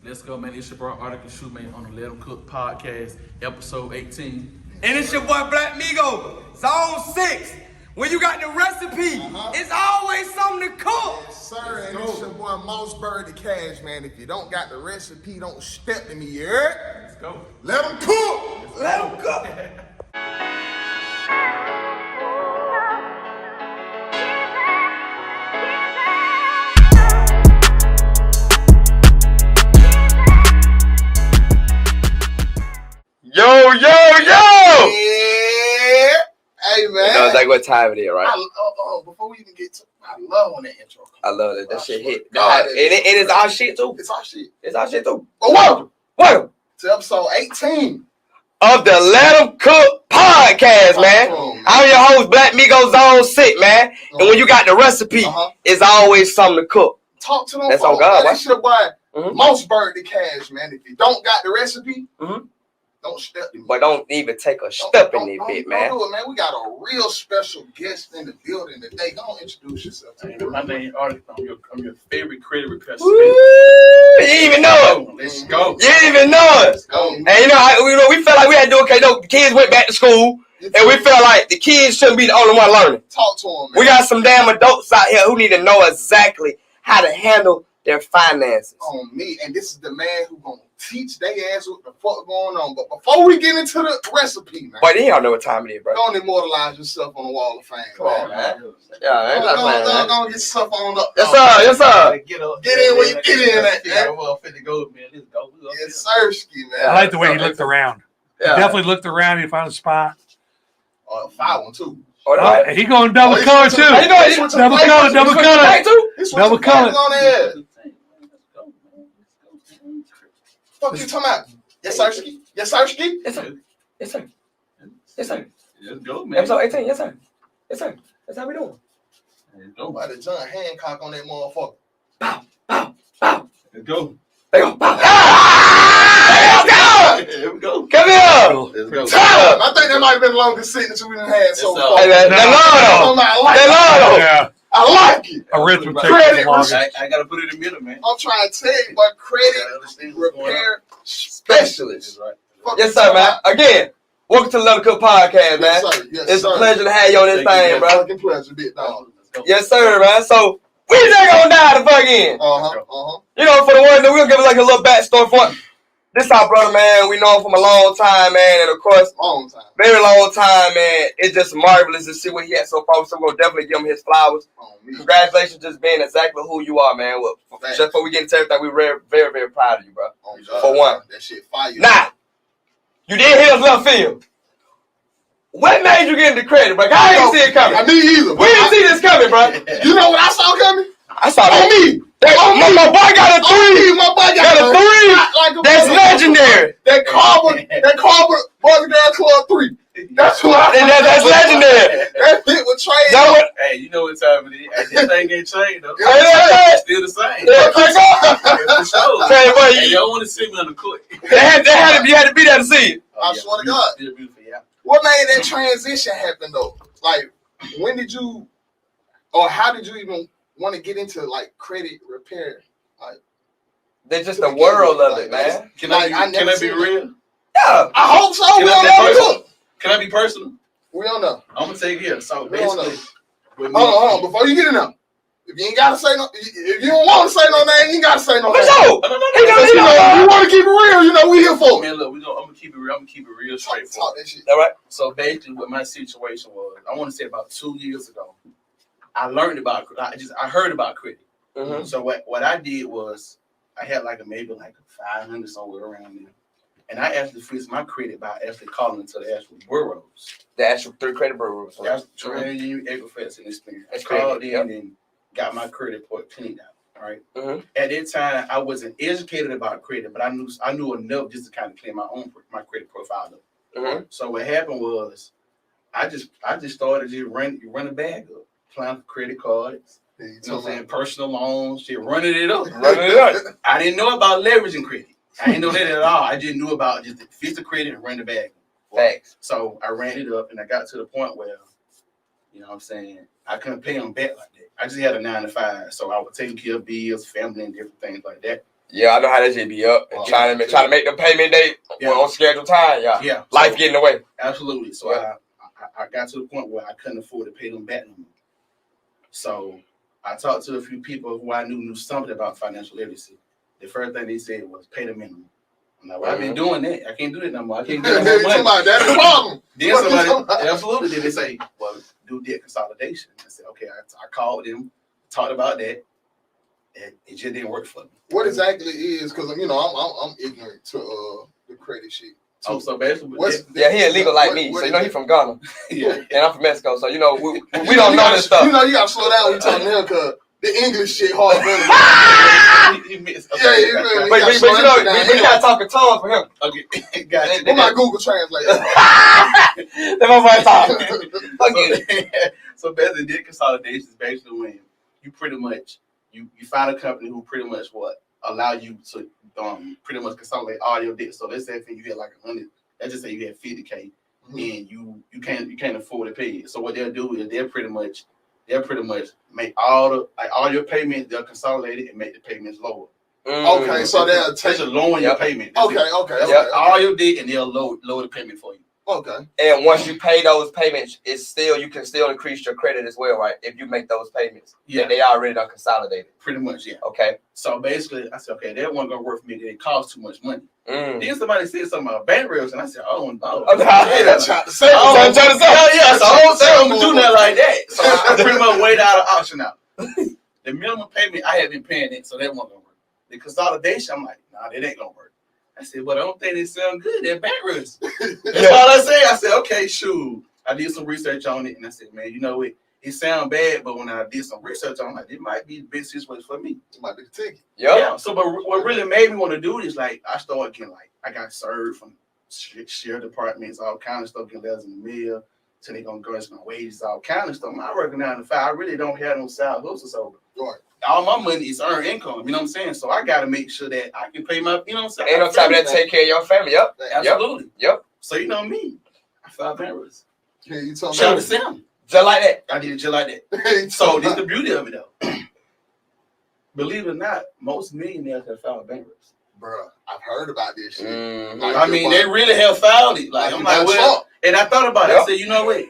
Let's go, man. It's your bro Artica Shoemake on the Let 'em Cook podcast, episode 18. And it's your boy Black Migo, Zone 6. When you got the recipe, it's always something to cook. Yes, sir. And it's your boy Mossberg the Cash, man. If you don't got the recipe, don't step to me, you heard? Let's go. Let them cook. Let them cook. Yo, yo, yo! Yeah. Hey, man. You know exactly what time it is, right? Before we even get to, I love when that intro comes. I love that. That shit hit. God, And it is our shit too. It's our shit. It's our shit too. But welcome Welcome to episode 18. of the Let 'em Cook podcast, man. I'm your host, Black Migo Zone 6, man. And when you got the recipe, it's always something to cook. Talk to them. That's on God, That's your boy Mhm. Mossberg the Cash, man. If you don't got the recipe, don't step to me. But don't even take a step in it, bit, man. Don't do it, man. We got a real special guest in the building today. Go on, introduce yourself to me. My name is Artica. I'm your favorite credit request. Woo! You didn't even know it. Let's go. You didn't even know it. Go. And we felt like we had to do okay. No, the kids went back to school, and we felt like the kids shouldn't be the only one learning. Talk to him, man. We got some damn adults out here who need to know exactly how to handle their finances. On me, and this is the man who gonna teach they ass what the fuck going on. But before we get into the recipe, man, But y'all know what time it is, bro. don't immortalize yourself on the wall of fame. Come on, man. Yeah, ain't not playing, man. Go get yourself on up. Yes, sir. Yes, sir. Get in where you get in at, man. Well, fit to go, man. Let's go. Yes, sir, ski, man. I like the way he looked around. Yeah. Definitely looked around. He found a spot. 5-1 too. Oh, Oh, right. and he going double he's color switching- too. How you doing? he's switching Double flavors. color, double He's switching color. Hey, too? He's switching Double flavors color. on there. Fuck you talking about? Yes, sir, ski. Yes, sir, ski. Yes, sir. Yes, sir. Yes, sir. Let's go, man. Episode 18. Yes, sir. Yes, sir. That's how we doing. Let's go. By the John Hancock on that motherfucker. Bow, bow, bow. Let's go. They go, bow. Ah! Here we go. Come here. Let's go. Time. I think that might have been the longest sentence we done had so Yes, sir. far. Hey, man. No. They love I though. like They it. love though. Yeah, I like it. arithmetic Credit is the longest. I gotta put it in the middle, man. I'm trying to tell you, but credit Understand what's going on. repair specialist. Right. Fuck Yes, you sir, talking man. about? Again, welcome to the Let 'em Cook podcast, man. Yes, sir. Yes, It's sir. a pleasure to have you on this Thank you, thing, man. bro. Fucking pleasure, big dog. Let's go. Yes, sir, man. So, we just gonna dive the fuck in. You know, for the ones that we'll give like a little backstory for. This our brother, man. We know him from a long time, man. And of course, Long time. very long time, man. It's just marvelous to see what he had so far. So we're gonna definitely give him his flowers. On me. Congratulations, just being exactly who you are, man. Well, Thanks. just before we get into everything, we're very, very, very proud of you, bro. On God. For one. That shit fire. Now, you did hit us left field. What made you get into credit, bro? I didn't see it coming. I me either. We didn't see this coming, bro. You know what I saw coming? I saw On that. me. My boy got a On three. me. My boy Got a three. Like a That's motherfucker. legendary. That Carver Boys and Girls Club 3. That's what I And that's legendary. That hit with Trey. That what? Hey, you know what time it is. Hey, this thing ain't changed, though. Hey, yeah, It's still the same. yeah, check out. For sure. Hey, boy, Hey, you- y'all want to see me on the court? you had to be there to see it. I swear to God. Still beautiful, yeah. What made that transition happen though? Like, when did you, or how did you even want to get into like credit repair? They're just the world of it, man. Can Like, I I never be seen real? Yeah. I hope so. Can We I don't be know. personal? Can I be personal? We don't know. I'm gonna take it. So We don't know. basically, with me, Hold on. Before you get in there, if you ain't gotta say no, if you don't want to say no name, you ain't gotta say no For name. sure. No, no, no, He no, know, no, he no, know. If you want to keep it real, you know we here for it. Man, look, I'm gonna keep it real. I'm gonna keep it real Talk straightforward. that shit. All right. So basically, what my situation was, I want to say about 2 years ago, I learned about. I heard about credit. Mm-hmm. So what I did was, I had maybe 500 somewhere around there, and I actually fixed my credit by actually calling into the actual bureaus. The actual 3 credit bureaus. That's Trade Union, Equifax, and Experience. I That's called crazy, in and got my credit report cleaned out. Right. Mhm. At that time, I wasn't educated about credit, but I knew enough just to kind of clean my credit profile up. Mhm. So what happened was, I just started just run a bag up, applying for credit cards. You know what I'm saying? Personal loans, shit, running it up. Running it up. I didn't know about leveraging credit. I didn't know that at all. I just knew about just fix the credit and run the bag. Thanks. So I ran it up, and I got to the point where, you know what I'm saying, I couldn't pay them back like that. I just had a 9 to 5, so I was taking care of bills, family, and different things like that. Yeah, I know how that shit be up. Trying to make the payment date on scheduled time. Yeah. Life getting away. Absolutely. So I got to the point where I couldn't afford to pay them back no more. So I talked to a few people who I knew something about financial literacy. The first thing they said was pay the minimum. I'm like, well, I've been doing that. I can't do that no more. I can't do that no more. That's the problem. Then somebody, absolutely, then they say, well, do debt consolidation. I said, okay, I called them, talked about that, and it just didn't work for me. What exactly is, because, you know, I'm ignorant to the credit shit. Oh, so basically, he illegal like me. So, you know, he's from Ghana. Yeah. And I'm from Mexico. So, you know, we don't know this stuff. You know, you got to slow down when you talking to him because the English shit hard. But you know, we got to talk in tongues for him. Okay, gotcha. What my Google Translate? That motherfucker talking. So basically, debt consolidation is basically when you pretty much you find a company who pretty much allow you to pretty much consolidate all your debt. So let's say if you get like 100, let's just say you had 50K, and you can't afford to pay it. So what they'll do is they'll pretty much make all your payments, they'll consolidate it and make the payments lower. Okay, so they'll take lower your payment. Okay. All your debt and they'll lower the payment for you. Okay. And once you pay those payments, you can still increase your credit as well, right? If you make those payments. Yeah. They already done consolidated. Pretty much, yeah. Okay. So basically, I said, okay, that wasn't gonna work for me. It costs too much money. Then somebody said something about bankruptcy, and I said, oh no. I'm trying to say. So I don't say I'm gonna do nothing like that. So I pretty much waited out of option out. The minimum payment I had been paying it, so that wasn't gonna work. The consolidation, I'm like, nah, that ain't gonna work. I said, but I don't think they sound good. They're bankruptcy. That's all I said. I said, okay, shoot. I did some research on it, and I said, man, you know what? It sounds bad, but when I did some research on it, it might be the best situation for me. It might be the ticket. Yeah. So, but what really made me want to do this, like, I started getting, I got served from sheriff departments, all kind of stuff, getting letters in the mail, so they gonna go into my wages, all kind of stuff. I working 9 to 5. I really don't have no side hustle, so all my money is earned income. You know what I'm saying? So I got to make sure that I can pay my. You know what I'm saying? Ain't no time that take care of your family. Yep. Absolutely. Yep. So you know me, I filed bankruptcy. Yeah, you told me. Shout out to Sam. Just like that. I did it just like that. So this is the beauty of it, though. Believe it or not, most millionaires have filed bankruptcy. Bruh, I've heard about this shit. I mean, they really have filed it. Like I'm like, well, and I thought about it. I said, you know what?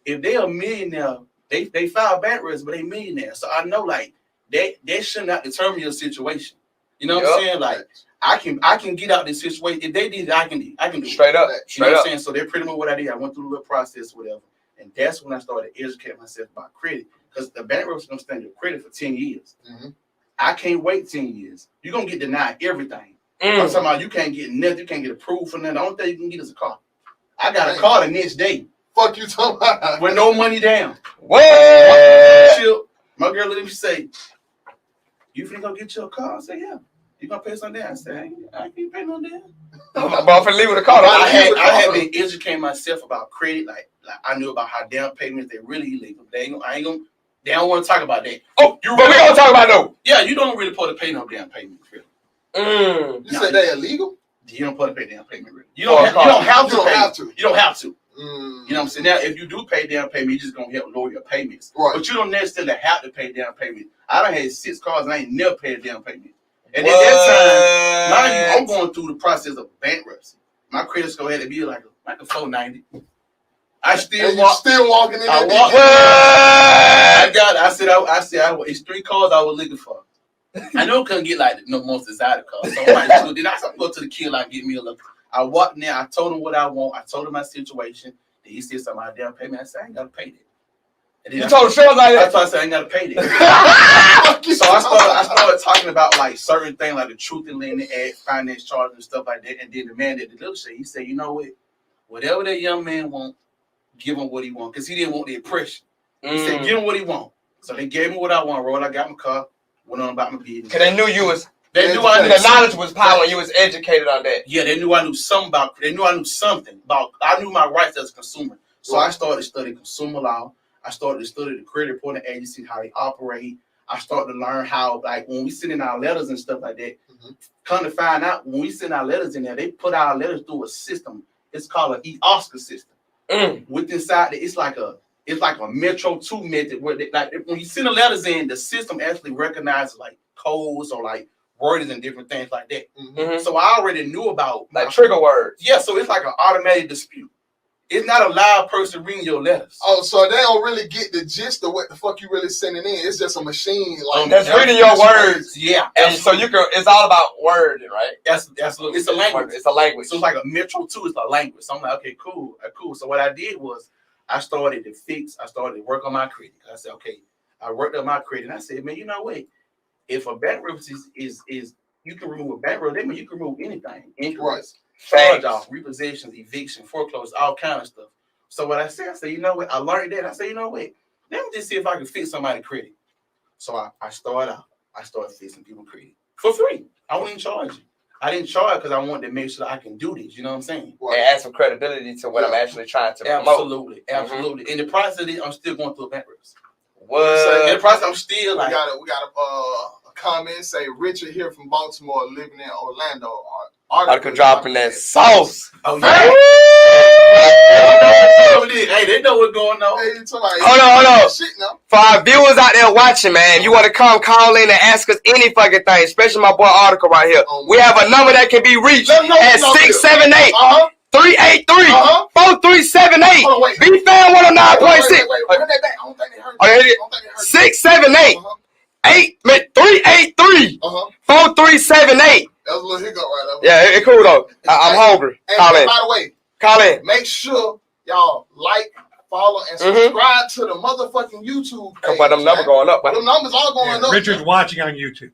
If they are millionaire, they filed bankruptcy, but they millionaires. So I know, like, that should not determine your situation. You know what I'm saying? Like, I can get out this situation. If they did it, I can do it. Straight up. You know what I'm saying? So that's pretty much what I did. I went through the little process, whatever. And that's when I started educating myself about credit. Because the bankruptcy is going to stand your credit for 10 years. I can't wait 10 years. You're going to get denied everything. I'm talking about you can't get nothing. You can't get approved for nothing. The only thing you can get is a car. I got a car the next day. Fuck you talking about? With no money down. What? My girl let me say, you finna go get your car? I said, yeah. You gonna pay something down? I said, I can't pay no down. But I'm finna leave with a car. I had been educating myself about credit. Like I knew about how down payments, they're really illegal. They don't want to talk about that. Oh, but we gonna talk about though. Yeah, you don't really put to pay no down payment, really. You said they illegal? You don't put to pay down payment, really. You don't have to. You don't have to. You know what I'm saying? Now, if you do pay down payment, you're just gonna help lower your payments. Right. But you don't necessarily have to pay down payment. I done had 6 cars and I ain't never paid a down payment. And at that time, mind you, I'm going through the process of bankruptcy. My credit score had to be like a 490. I still walking in. It's 3 cars I was looking for. I know I couldn't get like no most desired car. So I'm like, then I go to the killer and get me a little. I walked in there. I told him what I want. I told him my situation. Then he said something about down payment. I said, I ain't got to pay that. And then told the show like that? I said, I ain't got to pay that. So I started talking about like certain things like the truth in lending act, finance charges and stuff like that. And then the man that delivered shit, he said, you know what? Whatever that young man want, give him what he want. Because he didn't want the impression. He said, give him what he want. So they gave me what I want. Roll, I got my car. Went on about my business. Because they knew you was... the knowledge was power and you was educated on that. Yeah, they knew I knew something about... They knew I knew something about... I knew my rights as a consumer. So I started studying consumer law. I started to study the credit reporting agency, how they operate. I started to learn how, like, when we send in our letters and stuff like that, come to find out, when we send our letters in there, they put our letters through a system. It's called an e-Oscar system. With inside, it's like a Metro 2 method where they, like when you send the letters in, the system actually recognizes like codes or like wordings and different things like that. Mm-hmm. So I already knew about like trigger words. Yeah, so it's like an automatic dispute. It's not a live person reading your letters. Oh, so they don't really get the gist of what the fuck you really sending in. It's just a machine like that's reading your words. Yeah, and so you can. It's all about wording, right? Absolutely. It's a language. It's a language. So it's like a Metro 2 is a language. So I'm like, okay, cool. So what I did was I started to work on my credit. I said, okay, I worked on my credit. And I said, man, you know what? If a bankruptcy is you can remove a bankruptcy, that means you can remove anything. Incorrect. Charge off, repossessions, eviction, foreclosure, all kind of stuff. So what I said, you know what? I learned that. I said, you know what? Let me just see if I can fix somebody's credit. So I started fixing people's credit for free. I wouldn't charge you. I didn't charge because I wanted to make sure that I can do this. You know what I'm saying? And add some credibility to what I'm actually trying to promote. Absolutely. In the process of this, I'm still going through a bankruptcy. What? In the process, I'm still like. We got a comment say Richard here from Baltimore, living in Orlando. Artica dropping that sauce. Oh yeah. Hey, they know what's going on. Hey, hold on. For our viewers out there watching, man, you want to call in and ask us any fucking thing, especially my boy Artica right here. We have a number that can be reached at 678 383 4378. B-Fan 109.6. Wait, run that back. I don't think they heard you. 678 383 4378. That was a little hiccup right there. Yeah, it's cool though. I'm hungry. Call in. Call in. Make sure y'all like, follow, and subscribe to the motherfucking YouTube page. But them numbers going up. Them numbers are going up. Richard's watching on YouTube.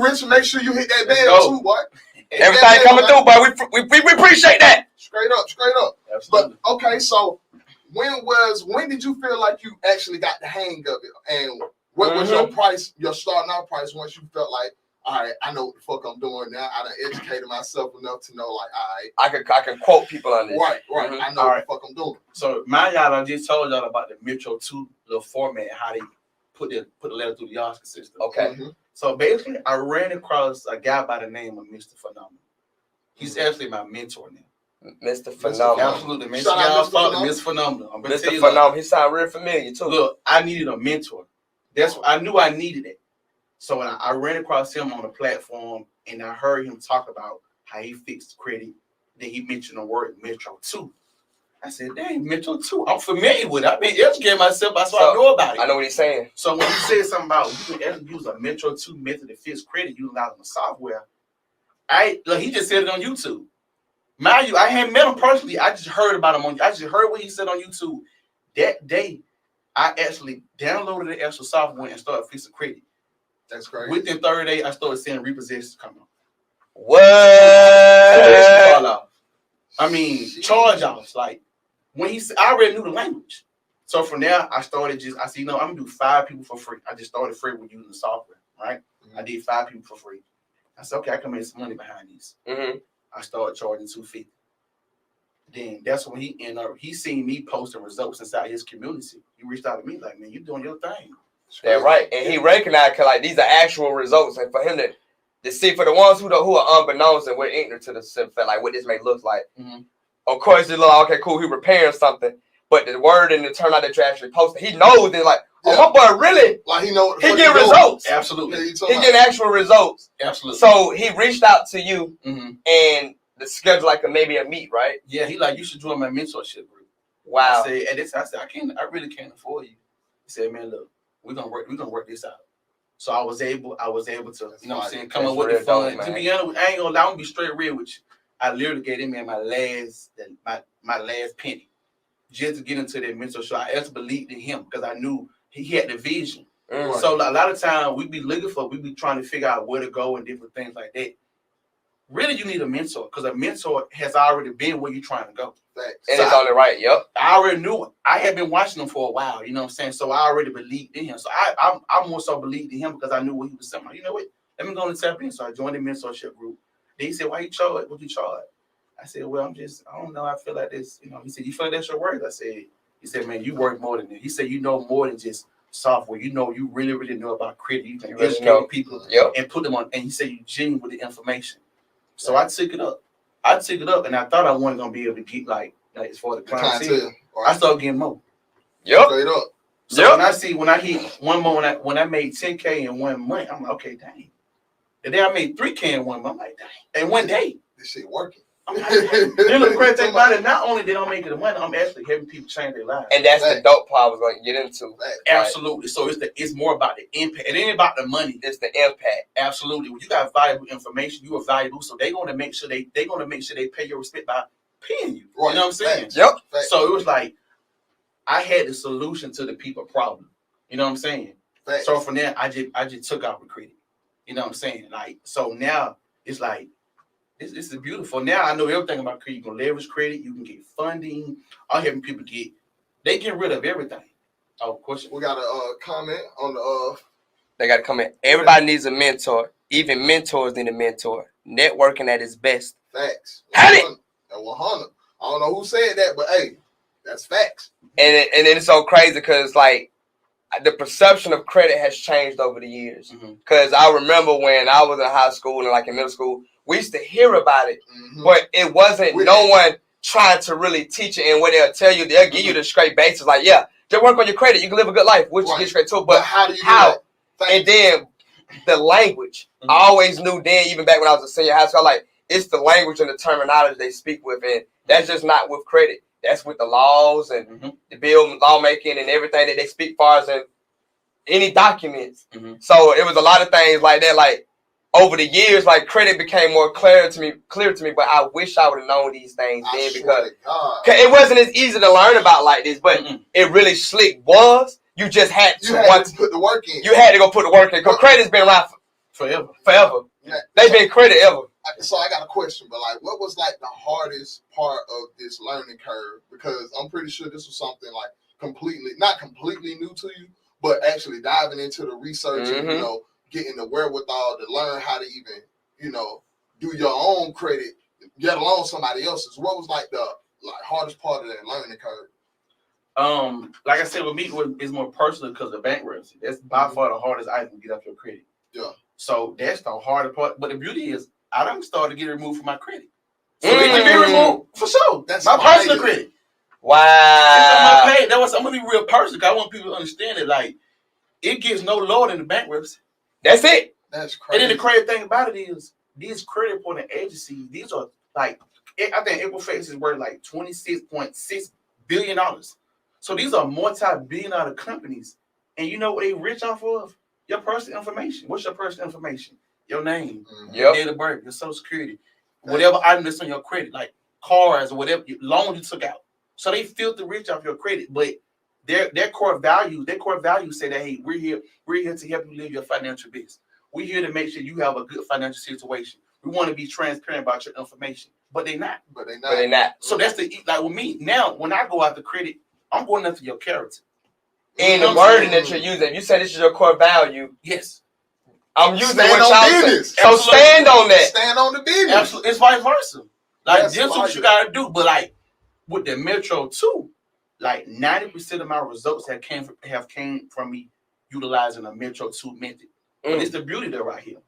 Richard, make sure you hit that bell too, boy. Everything coming through, boy. We appreciate that. Straight up. Absolutely. But okay, so when did you feel like you actually got the hang of it, and what was your price, your starting out price, once you felt like, all right, I know what the fuck I'm doing now. I done educated myself enough to know, like, all right, I can quote people on this. Right. I know what the fuck I'm doing. So I just told y'all about the Metro 2 little format, how they put the letter through the Artica system. Okay. So basically, I ran across a guy by the name of Mr. Phenomenal. He's actually my mentor now. Mr. Phenomenal. Absolutely, man. Mr. Phenomenal. Mr. Phenomenal. He sound real familiar too. Look, I needed a mentor. I knew I needed it. So when I ran across him on a platform and I heard him talk about how he fixed credit, then he mentioned the word Metro 2. I said, dang, Metro 2. I'm familiar with it. I've been educating myself, so I know about it. I know what he's saying. So when he said something about you can actually use a Metro 2 method to fix credit utilizing the software, he just said it on YouTube. Mind you, I hadn't met him personally. I just heard about him I just heard what he said on YouTube. That day, I actually downloaded the actual software and started fixing credit. That's great. Within 30 days, I started seeing repossessions come up. What? I mean, charge offs. Like when I already knew the language. So from there, I said, I'm gonna do 5 people for free. I just started free with using the software, right? I did 5 people for free. I said, okay, I can make some money behind these. I started charging $250. Then that's when he seen me posting results inside his community. He reached out to me like, man, you doing your thing. Yeah, right. And he recognized like these are actual results, and for him to see for the ones who are unbeknownst and we're ignorant to the fact like what this may look like. Of course, it's like, okay, cool, he repairing something, but the word and the turnout that you actually posted, he knows it. Like, oh, my boy, really? Like he know. He get results. Absolutely. Yeah, he get actual results. Absolutely. So he reached out to you and the schedule like maybe a meet, right? Yeah, he like, you should join my mentorship group. Wow. I said, I really can't afford you. He said, man, look, we're gonna work this out. So I was able to, you know what I'm saying, come up with the fun. To be honest, I ain't gonna lie, I'm gonna be straight real with you. I literally gave him my last penny just to get into that mentorship. I actually believed in him because I knew he had the vision. So a lot of times we be trying to figure out where to go and different things like that. Really, you need a mentor because a mentor has already been where you're trying to go. And it's on the right, yep. I already knew it. I had been watching him for a while, you know what I'm saying? So I already believed in him. So I more so believed in him because I knew what he was saying. You know what? Let me go and tap in. So I joined the mentorship group. Then he said, why you charge? What you charge? I said, well, I don't know. I feel like this. You know, he said, you feel like that's your work? He said, man, you work more than that. He said, you know more than just software. You know, you really, really know about credit. You can educate people and put them on. And he said, you genuine with the information. So I took it up. And I thought I wasn't gonna be able to get like as far as the clientele. I started getting more. Yep. Straight up. So Yep. when I hit one month, when I made 10K in 1 month, I'm like, okay, dang. And then I made 3K in 1 month. I'm like, dang. And one day, This shit working. I'm like, dang. Then look, the crazy thing about it, not only did I make it the money, I'm actually helping people change their lives. And that's the dope part I was going to get into. Absolutely. So it's more about the impact. It ain't about the money. It's the impact. Absolutely. When you got valuable information, you are valuable. So they're gonna make sure they pay your respect by paying you. Right. You know what I'm saying? Facts. Yep. Facts. So it was like I had the solution to the people problem. You know what I'm saying? Facts. So from there, I just took out the credit. You know what I'm saying? Like, so now it's like this is beautiful. Now I know everything about credit. You can leverage credit, you can get funding. I'm helping people they get rid of everything. Oh, question. We got a comment on the They got to come in. Everybody needs a mentor. Even mentors need a mentor. Networking at its best. facts. Had it. 100. I don't know who said that, but hey, that's facts. And then it's so crazy because, like, the perception of credit has changed over the years. Because I remember when I was in high school and, like, in middle school, we used to hear about it, but it wasn't no one trying to really teach it. And when they'll tell you, they'll give you the straight basics, like, yeah, just work on your credit. You can live a good life, which you get straight to. But how do you do how? that? And then the language. I always knew then, even back when I was a senior high school, like, it's the language and the terminology they speak with. And that's just not with credit. That's with the laws and the bill lawmaking and everything that they speak for as in any documents. So it was a lot of things like that. Like, over the years, like, credit became more clear to me. But I wish I would have known these things then because it wasn't as easy to learn about like this. But it really slick was. You just had to put the work in. You had to go put the work in because credit's been around forever. Yeah. They've been credit ever. So I got a question, but like, what was like the hardest part of this learning curve? Because I'm pretty sure this was something like not completely new to you, but actually diving into the research and getting the wherewithal to learn how to even do your own credit, let alone somebody else's. What was like the hardest part of that learning curve? Like I said, with me, it's more personal because of bankruptcy. That's by far the hardest item to get up your credit. Yeah. So that's the hardest part. But the beauty is, I done started to get removed from my credit. So it can be removed for sure. That's my personal credit. Wow. That was, I'm gonna be real personal because I want people to understand it. Like, it gets no lower than the bankruptcy. That's it. That's crazy. And then the crazy thing about it is, these credit reporting agencies, these are like, I think Equifax is worth like $26.6 billion. So these are multi-billion-dollar companies. And you know what they rich off of? Your personal information. What's your personal information? Your name, your date of birth, your social security, whatever item that's on your credit, like cars or whatever loan you took out. So they filter rich off your credit, but their core values say that, hey, we're here to help you live your financial best. We're here to make sure you have a good financial situation. We want to be transparent about your information, but they're not. So that's like with me now. When I go after credit, I'm going after your character. And the wording that you're using, you said this is your core value. Yes. I'm using stand what on y'all business. say. So stand on that. Stand on the business. Absolutely. It's vice versa. Like, That's this is what you gotta do. But like with the Metro 2, like 90% of my results have came from me utilizing a Metro 2 method. But it's the beauty there right here.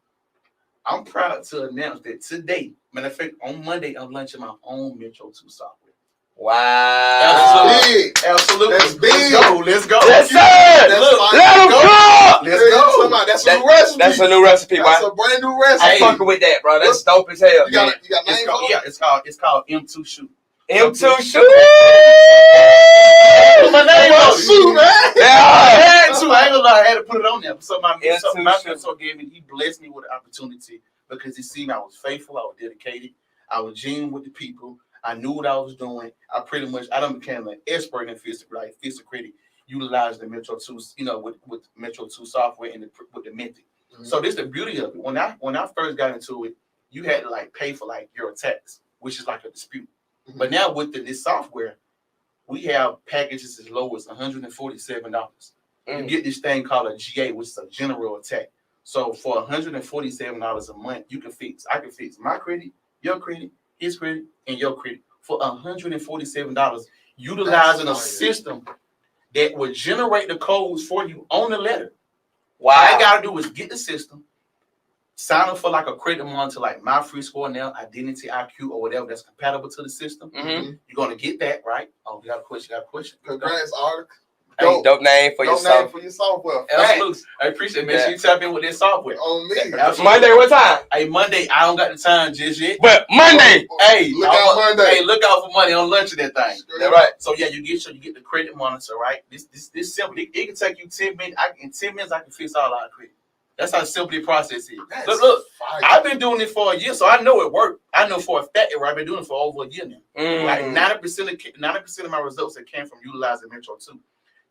I'm proud to announce that today, matter of fact, on Monday, I'm launching my own Metro 2 software. Wow. Absolutely. That's big. Let's go. Yes, sir. Let's go. That's a new recipe. That's a new recipe, bro. That's a brand new recipe. I'm fucking with that, bro. That's dope as hell. You got name for it? Yeah, it's called M2 Shoe. M2 Shoe. Put my name on Shoe, man. I had to. I ain't gonna lie. I had to put it on there. So my mentor gave me. He blessed me with the opportunity because he seen I was faithful. I was dedicated. I was genuine with the people. I knew what I was doing. I done became an expert in physical credit, utilizing the Metro 2, with Metro 2 software and with the method. So this is the beauty of it. When I first got into it, you had to like pay for like your tax, which is like a dispute. But now with this software, we have packages as low as $147. You get this thing called a GA, which is a general attack. So for $147 a month, I can fix my credit, your credit, his credit, and your credit for $147, utilizing a system that will generate the codes for you on the letter. Wow. All I gotta do is get the system, sign up for like a credit monitor, like My Free Score now, Identity IQ, or whatever that's compatible to the system. You're gonna get that, right? Oh, you got a question? Congrats, Artica. Dope name for your Dope name song. for your software. Absolutely. I appreciate it. Make sure you tap in with this software. On me. Absolutely. Monday, what time? Hey, Monday, I don't got the time just yet. But Monday. Hey, Look out Monday. Hey, look out for Monday on lunch of that thing. That's right. So yeah, you get the credit monitor, right? This simple. It can take you 10 minutes. In 10 minutes, I can fix all our credit. That's how simple the process is. Look, fire. I've been doing it for a year, so I know it worked. I know for a fact I've been doing it for over a year now. Like 90% of my results that came from utilizing Metro 2.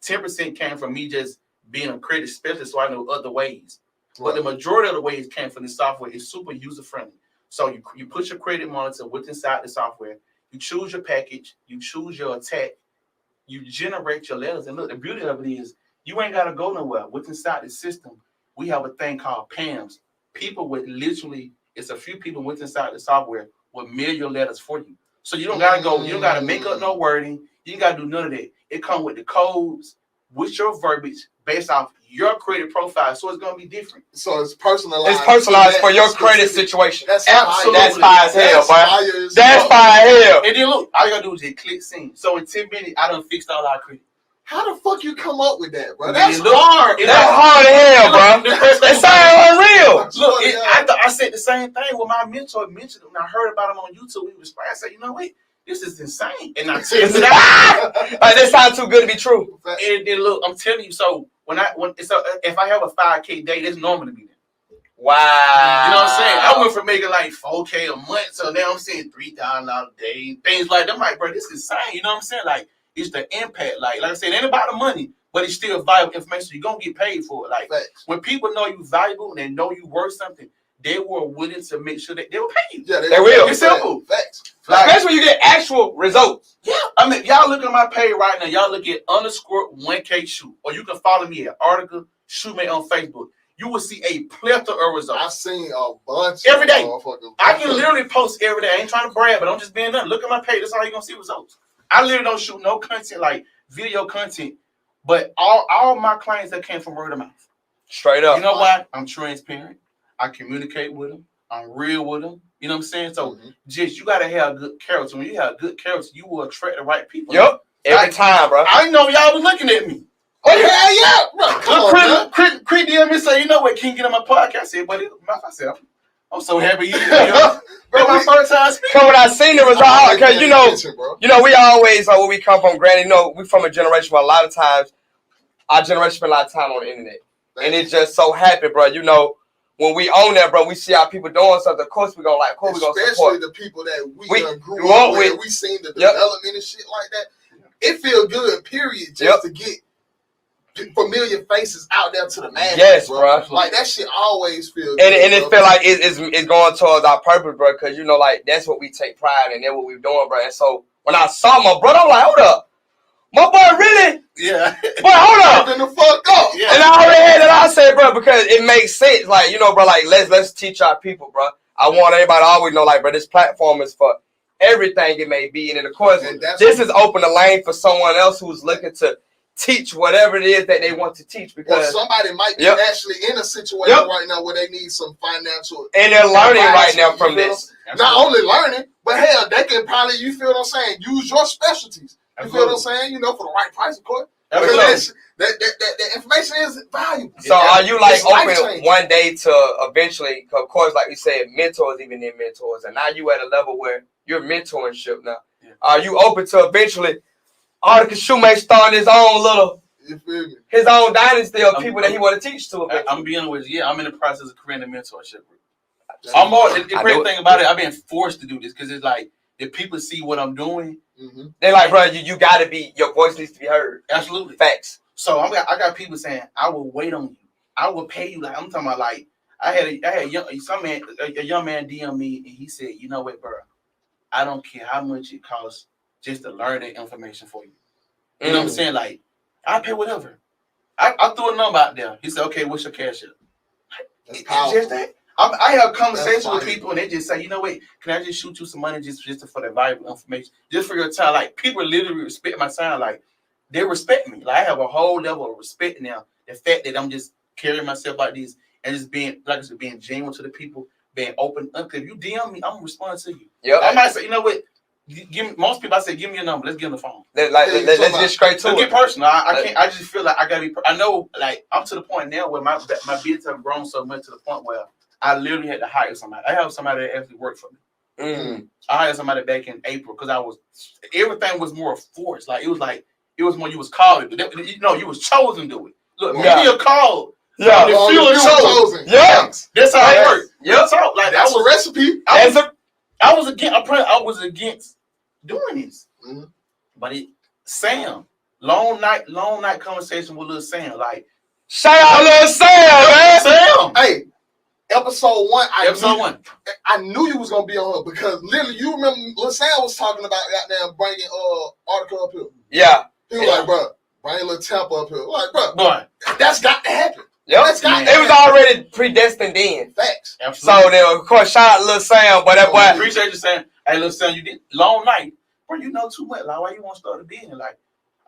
10% came from me just being a credit specialist, so I know other ways. But the majority of the ways came from the software. It's super user friendly. So you put your credit monitor within inside the software. You choose your package. You choose your attack. You generate your letters. And look, the beauty of it is you ain't gotta go nowhere. Within inside the system, we have a thing called PAMs. People with literally, it's a few people within inside the software will mail your letters for you. So you don't gotta go. You don't gotta make up no wording. You ain't gotta do none of that. It comes with the codes, with your verbiage based off your credit profile. So it's gonna be different. So it's personalized. It's personalized for your credit situation. That's Absolutely. That's fire as hell, boy. That's fire. fire as hell. And then look, all you gotta do is just click send. So in 10 minutes, I done fixed all our credit. How the fuck you come up with that, bro? Man, That's look, hard. it- That's hard as hell, bro. It sounds unreal. Look, I said the same thing with my mentor. Mentioned when I heard about him on YouTube. He was I said, you know what? This is insane. And I said, Like, this sounds too good to be true. and then look, I'm telling you. So if I have a 5K day, that's normal to me. Wow. You know what I'm saying? I went from making like 4K a month, so now I'm saying $3,000 a day, things like that. I'm like, bro, this is insane. You know what I'm saying? Like, it's the impact. Like I said, it ain't about the money, but it's still valuable information. You're gonna get paid for it. Like when people know you valuable and they know you worth something, they were willing to make sure that they will pay you. Yeah, they will. It's simple. Facts. Like, especially when you get actual results. yeah, I mean, y'all look at my page right now. Y'all look at _1K shoe, or you can follow me at Artica Shoemake on Facebook. You will see a plethora of results. I've seen a bunch every day. I can literally. literally post every day. I ain't trying to brag, but I'm just being done. Look at my page. That's how you're gonna see results. I literally don't shoot no content like video content, but all my clients that came from word of mouth. Straight up. You know why? I'm transparent. I communicate with them. I'm real with them. You know what I'm saying? So just you gotta have good character. When you have good character, you will attract the right people. Yep. Every time, bro. I know y'all was looking at me. Oh yeah, bro. Come on, Crit DM me say, you know what? Can you get on my podcast? I said, buddy, I said, I'm so happy you here. Bro, my first time speaking. Because when I seen the result, because you know, we always where we come from. Granted, you know, we from a generation where a lot of times our generation spend a lot of time on the internet, and it just so happy, bro. You know, when we own that, bro, we see our people doing something. Of course, we gonna like. Of course, we gonna support. Especially the people that we done grew up up with. We seen the development and shit like that. It feel good, period, just to get familiar faces out there to the masses. Yes, bro. Like that shit always feels good. And it feel like it's going towards our purpose, bro. Because you know, like that's what we take pride in. That's what we're doing, bro. And so when I saw my brother, I'm like, hold up, my boy, really? Yeah. But hold up. Open the fuck up. Yeah. And I already had that. I said, bro, because it makes sense. Like you know, bro. Like let's teach our people, bro. I want everybody to always know, like, bro, this platform is for everything it may be, and then of course, this is open the lane for someone else who's looking to teach whatever it is that they want to teach, because somebody might be actually in a situation right now where they need some financial and they're learning right now from this. Not only learning, but hell, they can probably, you feel what I'm saying, use your specialties. You feel what I'm saying? You know, for the right price, of course. That information is valuable. So are you like open one day to eventually, of course, like we said, mentors, even in mentors, and now you at a level where you're mentorship now. Are you open to eventually Artica Shoemake starting his own his own dynasty of people that he want to teach to? I'm being with I'm in the process of creating a mentorship group. I'm more. The great thing about it, I've been forced to do this because it's like if people see what I'm doing, they're like, bro, you got to be, your voice needs to be heard. Absolutely, facts. So I got people saying, I will wait on you. I will pay you. Like I'm talking about, like I had a young man DM me and he said, you know what, bro, I don't care how much it costs just to learn that information for you. You know what I'm saying? Like, I pay whatever. I threw a number out there. He said, okay, what's your cash up? It's just that. I have conversations with people and they just say, you know what, can I just shoot you some money just for the valuable information? Just for your time. Like, people literally respect my time. Like, they respect me. Like, I have a whole level of respect now. The fact that I'm just carrying myself like this and just being, like I said, being genuine to the people, being open. If you DM me, I'm gonna respond to you. I might say, you know what, Most people I say, give me your number. Let's get on the phone. Let's get straight to Let's it. get personal. I can't. I just feel like I gotta be. I know, like I'm to the point now where my business have grown so much to the point where I literally had to hire somebody. I have somebody that actually worked for me. I hired somebody back in April because everything was more forced. Like it was more you was called to do it. You know, you was chosen to do it. Look, maybe a call. Yeah, you were chosen. Yeah, that's how it works. Yeah, like that's a recipe. I was against doing this, but Sam, long night conversation with little Sam. Like, shout out little Sam, man. Sam, hey, episode 1. I knew you was gonna be on her because literally, you remember little Sam was talking about goddamn bringing Artica up here. Yeah, he was like, bro, bring little Temple up here. Like, bro, that's got to happen. Yep. It was already predestined then. Facts. Absolutely. So then, of course, shout out Lil Sam, but that boy. Appreciate you saying, hey, Lil Sam, you did long night, bro. You know too much. Like, why you want to start a business? Like,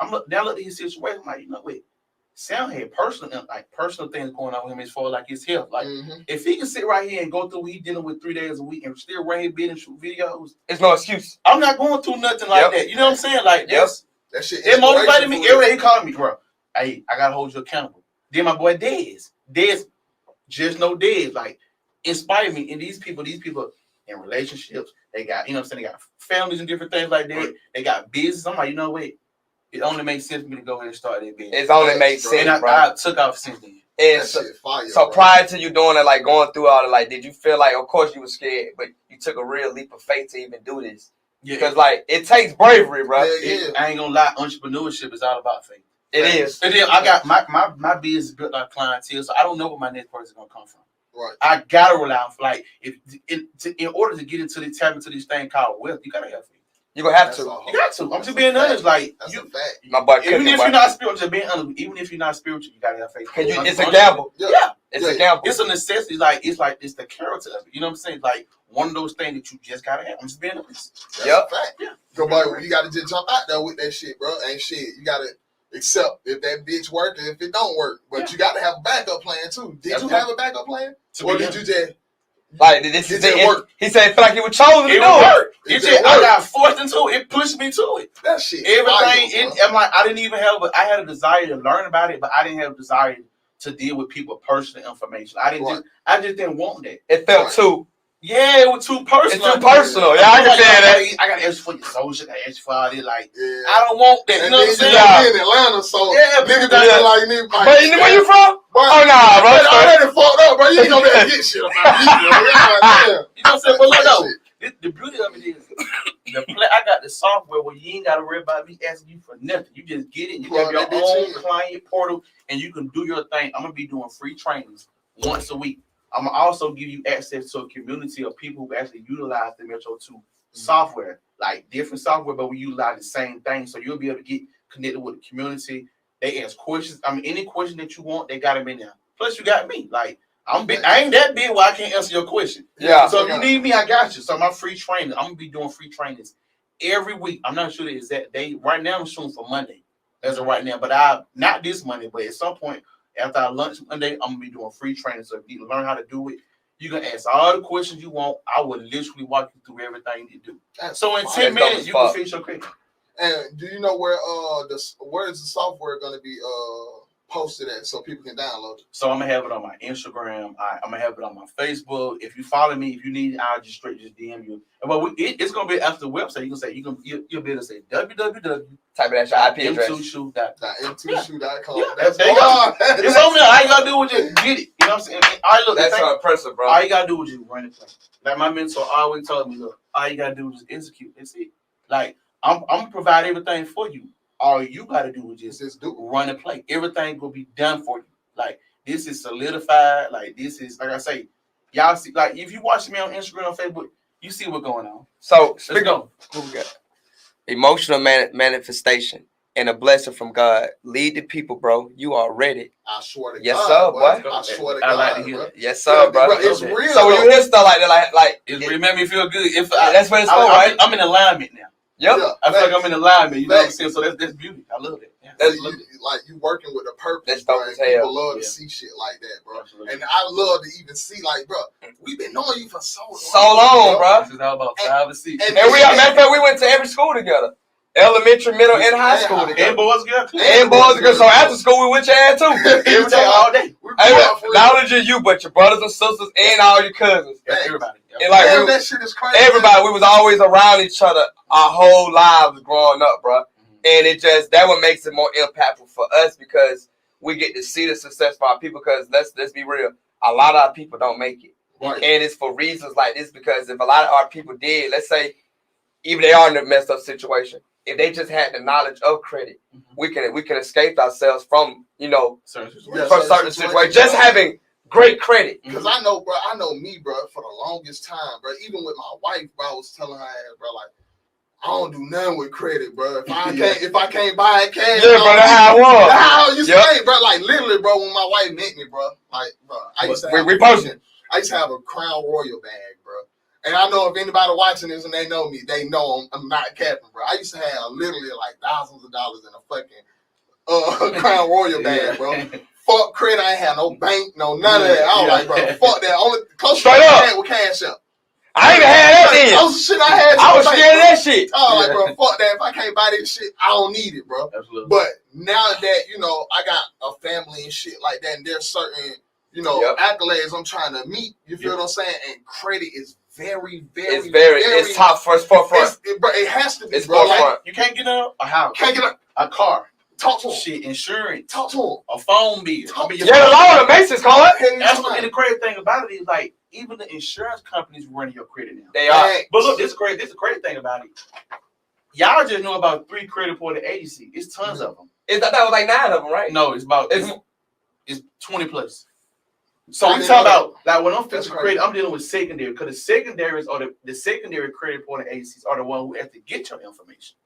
look at his situation. Like, you know, wait, Sam had personal things going on with him as far as like his health. Like, if he can sit right here and go through what he's dealing with 3 days a week and still run his business, shoot videos, it's no excuse. I'm not going through nothing like that. You know what I'm saying? Like, that shit. It motivated me every day. He called me, bro. Hey, I gotta hold you accountable. Then my boy Dez, just no Dez, like inspired me. And these people in relationships, they got, you know what I'm saying, they got families and different things like that. They got business. I'm like, you know what? It only makes sense for me to go ahead and start that business. It only makes sense, and I took off since then. And so prior to you doing it, like going through all the, like, did you feel like, of course you were scared, but you took a real leap of faith to even do this? Yeah. Because like it takes bravery, bro. Yeah. I ain't gonna lie, entrepreneurship is all about faith. It is. And then I got my business built like clientele, so I don't know where my next person is gonna come from. Right. I gotta rely on, like, in order to get into tap into this thing called wealth, you gotta have faith. You gonna have to. You got to. I'm just being honest. Like, that's a fact. My boy, even if you're not spiritual, just being honest. Even if you're not spiritual, you gotta have faith. It's a gamble. Yeah. It's a gamble. It's a necessity. Like it's the character of it. You know what I'm saying? Like one of those things that you just gotta have. I'm just being honest. That's a fact. Yeah. Nobody, you gotta just jump out there with that shit, bro. Ain't shit. You gotta accept if that bitch work and if it don't work. But you gotta have a backup plan too. Did you have a backup plan? Or did you just like this is it work? He said, "Feel like he was chosen to do it." I got forced into it. It pushed me to it. That shit. Everything. I'm like, I didn't even have. I had a desire to learn about it, but I didn't have a desire to deal with people's personal information. I just didn't want that. It felt too. Yeah, it was too personal. It's too personal. Yeah, I can say that. I got to ask for your social. I got to ask for all this. Like, I don't want that. You know what I'm saying? Yeah. In Atlanta, so niggas don't like me. But where you from? Oh nah, bro. I already fucked up, bro. You ain't gonna be able to get shit about me, bro. You know what I'm saying? But look, though, the beauty of it is, I got the software where you ain't got to worry about me asking you for nothing. You just get it. You have your own client portal, and you can do your thing. I'm gonna be doing free trainings once a week. I'm gonna also give you access to a community of people who actually utilize the Metro 2 software, like different software, but we utilize the same thing. So you'll be able to get connected with the community. They ask questions. I mean, any question that you want, they got them in there. Plus, you got me. Like, I ain't that big where I can't answer your question. Yeah. So if you need me, I got you. So my free training, I'm gonna be doing free trainings every week. I'm not sure the exact day. Right now, I'm shooting for Monday, as of right now. But not this Monday, but at some point after our lunch Monday, I'm gonna be doing free training. So if you learn how to do it, you can ask all the questions you want. I will literally walk you through everything you do. So in 10 minutes, you can finish your credit. And do you know where where is the software gonna be posted at so people can download it? So I'm gonna have it on my Instagram. I'm gonna have it on my Facebook. If you follow me, if you need it, I'll just DM you. But it's gonna be after the website. You can say you'll be able to say www. Type it at your IP address. M2shoe.com. Yeah, that's it's on there. All you gotta do is just get it. You know what I'm saying? That's impressive, bro. All you gotta do is just run it. Like my mentor always told me, look, all you gotta do is just execute. That's it. Like I'm gonna provide everything for you. All you gotta do is just run and play. Everything will be done for you. Like this is solidified. Like this is, like I say, y'all see. Like if you watch me on Instagram or Facebook, you see what's going on. So let's go. What we got? Emotional manifestation and a blessing from God. Lead the people, bro. You are ready. I swear to God. Yes, sir, boy. I swear to I God. like to hear Bro. that. Yes, sir, bro. It's real. So when you hear stuff like that, like it made me feel good. that's what it's for, right? I'm in alignment now. Yep. Yeah, I feel like I'm in alignment. You know what I'm Facts. saying? So that's beauty. I love it. Yeah, That's- I love it. like you working with a purpose, That's bro. dope And as hell. people love to Yeah. see shit like that, bro. Absolutely. And I love to even see, like, bro, we've been knowing you for so long. So long, bro. This is all about 5 and 6. And- And matter of fact, we went to every school together. Elementary, middle, and high school And together. boys, girls. And boys and girls. So after school, we went your ass too. Every day, all day. We Hey, grew up for not real. only just you, but your brothers and sisters and all your cousins. Yeah, everybody. And like Damn, we, that shit is crazy. everybody, we was always around each other our whole lives growing up, bro. And it just that what makes it more impactful for us because we get to see the success of our people. Because let's be real, a lot of our people don't make it, Right. and it's for reasons like this. Because if a lot of our people did, let's say, even they are in a messed up situation, if they just had the knowledge of credit, we can escape ourselves from Certain situations. Yeah. from certain situations. Just having great credit. Because I know, bro, me, bro, for the longest time, bro. Even with my wife, bro, I was telling her, bro, like, I don't do nothing with credit, bro. If I can't buy it cash, Yeah, bro, that's how it was. That's how I used to Yep. think, bro. Like literally, bro, when my wife met me, bro, like, bro, I used to have We posted. I used to have a Crown Royal bag, bro. And I know if anybody watching this and they know me, they know I'm not capping, bro. I used to have literally like thousands of dollars in a fucking Crown Royal bag, bro. Fuck credit, I ain't had no bank, no none of that. I was like, bro, fuck that. Only close Straight I up. had with Cash Up. I ain't even had that then. That was the shit I had. I was like, scared of that shit. I was like, bro, fuck that. If I can't buy this shit, I don't need it, bro. Absolutely. But now that, I got a family and shit like that, and there's certain, Yep. accolades I'm trying to meet, you feel what I'm saying? And credit is very, very, It's top first forefront. Bro, it has to be, It's bro. Like, forefront. You can't get a house, can't get up. a car, Talk to him. shit, insurance, Talk to him. a phone bill. Talk- your Yeah, the phone- law, the Masons call it. Hey, That's what, and the crazy thing about it is like even the insurance companies running your credit now. They are. But look, this is the crazy thing about it. Y'all just know about 3 credit reporting agencies. It's tons of them. I thought that was like 9 of them, right? No, it's about It's- it's 20 plus. So I we didn't talk know about like when I'm That's fixing crazy. credit, I'm dealing with secondary because the secondaries or the secondary credit reporting agencies are the one who have to get your information.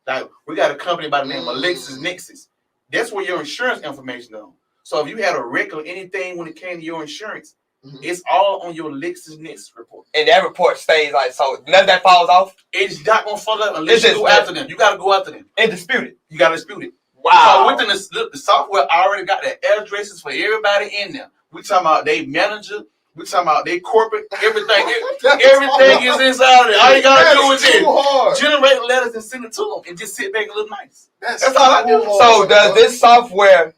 Like we got a company by the name of LexisNexis. That's where your insurance information is on. So if you had a wreck or anything when it came to your insurance, it's all on your LexisNexis report. And that report stays like so. None of that falls off. It's not gonna fall up unless It's you just go after them. You gotta go after them. Indisputed. You gotta dispute it. Wow. So within the software, I already got the addresses for everybody in there. We talking about they manager. We talking about they corporate. Everything. Everything is inside of it. All you gotta do is just generate letters and send it to them, and just sit back and look nice. That's all I do. So does this software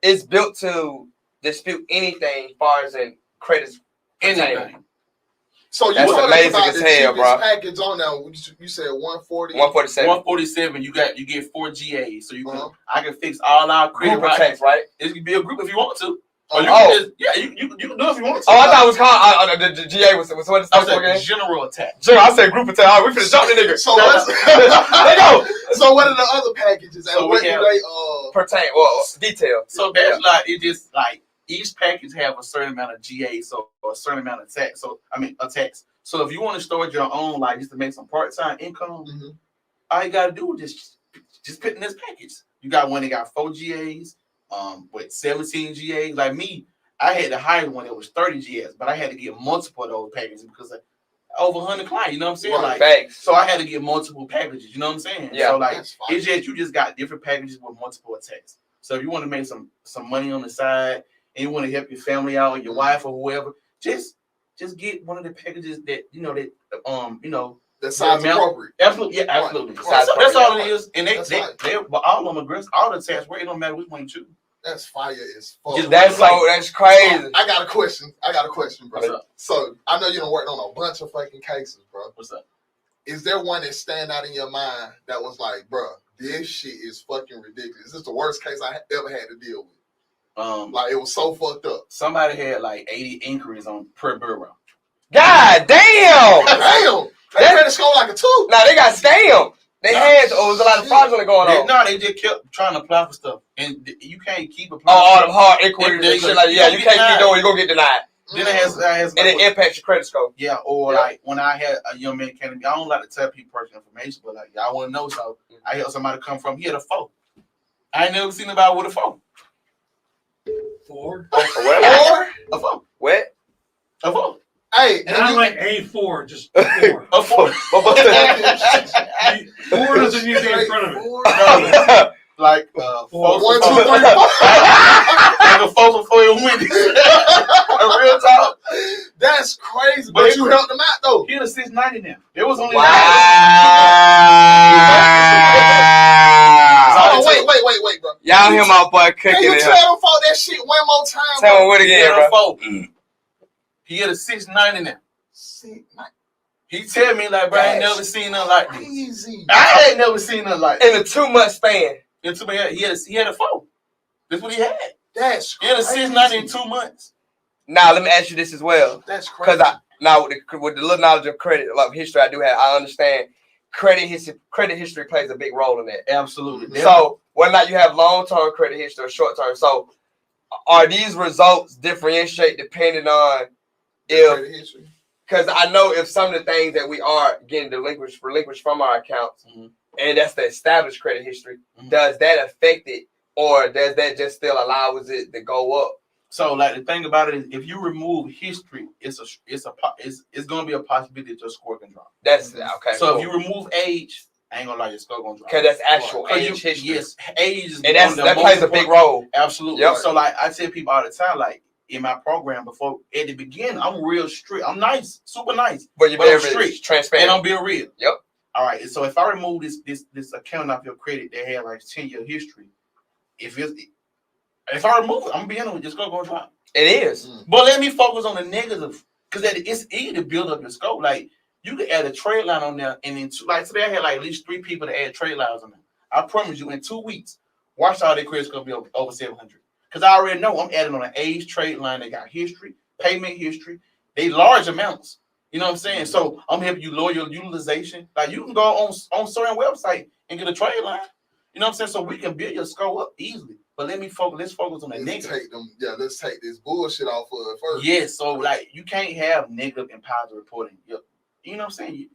is built to dispute anything as far as in credits? Anything. So you That's told us amazing about as the hell, cheapest bro. package on there. You said 140. 147. 147. You get 4 GAs, so you can. Uh-huh. I can fix all our credit Group right. text, right? It can be a group if you want to. Or you Oh. can just, you can do it if you want to. Oh, I thought it was called the GA was what it I stands for said again? general attack. Sure, I said group attack. We finna jump the nigga. So No, what's, Let go. so what are the other packages? So And what we do have- they Pertain. Well, detail. So that's like it just like each package have a certain amount of GA, so or a certain amount of tax. So attacks. So if you want to store your own, like just to make some part-time income, all you gotta do is just put in this package. You got one that got 4 GAs, with 17 GAs. Like me, I had the higher one that was 30 GAs, but I had to get multiple of those packages because over 100 clients. You know what I'm saying? Right. Like, Facts. so I had to get multiple packages. You know what I'm saying? Yeah. So like, That's fine. it's just you just got different packages with multiple attacks. So if you want to make some money on the side and you want to help your family out, or your wife or whoever, just get one of the packages that that sounds amount- appropriate. absolutely, yeah, absolutely. Right. That's all it is. And That's they but all of them aggressive, all the attacks where it don't matter which one you choose. That's fire as fuck. Just That's that's crazy. I got a question, bro. What's up? So I know you done worked on a bunch of fucking cases, bro. What's up? Is there one that stand out in your mind that was like, bro, this shit is fucking ridiculous? This is the worst case I ever had to deal with. Like it was so fucked up. Somebody had like 80 inquiries on per bureau. God damn. Damn, they credit score like a 2. Now they got scammed. They had there was a lot of fraudulent going on. No, they just kept trying to apply for stuff, and you can't keep applying. Oh, all them hard inquiries and shit like yeah, you can't keep doing. You gonna get denied, Then it has and it impacts your credit score. yeah, or like when I had a young man came to me, I don't like to tell people personal information, but like y'all want to know, so I had somebody come from. He had a 4. I ain't never seen anybody with a 4. 4. What? A 4. What? A 4. Hey, Not like A4, just 4. A 4. Four doesn't need to be in front of it. Four. No, like 4, 1, 2, 3, 4. like a 4 for 4 and Wendy's. Real talk. That's crazy. But But you helped them out though. He had a 690 now. There was only Wow. Oh, wait, bro. Y'all hear my boy Can cooking you it. tell them folk that shit one more time? Tell bro? him what He again, had a bro. 4. He had a 690 now. Shit, He tell me like, bro, I ain't never seen nothing like this. crazy. I ain't never seen nothing like this. In a 2-month span. He had a 4. That's what he had. That's He had a crazy. 690 in 2 months. Now let me ask you this as well. That's crazy. Because with the little knowledge of credit, like history I do have, I understand credit history plays a big role in that. Absolutely. So whether or not you have long-term credit history or short-term, so are these results differentiate depending on Credit history. because I know if some of the things that we are getting relinquished from our accounts, and that's the established credit history, does that affect it, or does that just still allows it to go up? So, like, the thing about it is, if you remove history, it's gonna be a possibility that your score can drop. That's okay. So cool. if you remove age, I ain't gonna lie, your score gonna drop. Because that's actual Cause age history. Yes, age is And that plays a big role. Absolutely. Yep. So, like, I tell people all the time, like, in my program before, at the beginning, I'm real strict. I'm nice, super nice, But you're but I'm very strict, transparent. and I'm being real. Yep. All right. So if I remove this account off your credit that had like 10-year history, if I remove it, I'm being honest, just gonna drop. It is. But let me focus on the negative, because it's easy to build up your scope. Like, you could add a trade line on there, and then like today I had like at least 3 people to add trade lines on there. I promise you, in 2 weeks, watch all their credit's gonna be over 700. Because I already know I'm adding on an age trade line. They got history, payment history. They large amounts. You know what I'm saying? So I'm helping you lower your utilization. Like, you can go on certain website and get a trade line. You know what I'm saying? So we can build your score up easily. But let's focus on the negative. Let's take this bullshit off of it first. Yes, so like you can't have negative and positive reporting. You know what I'm saying?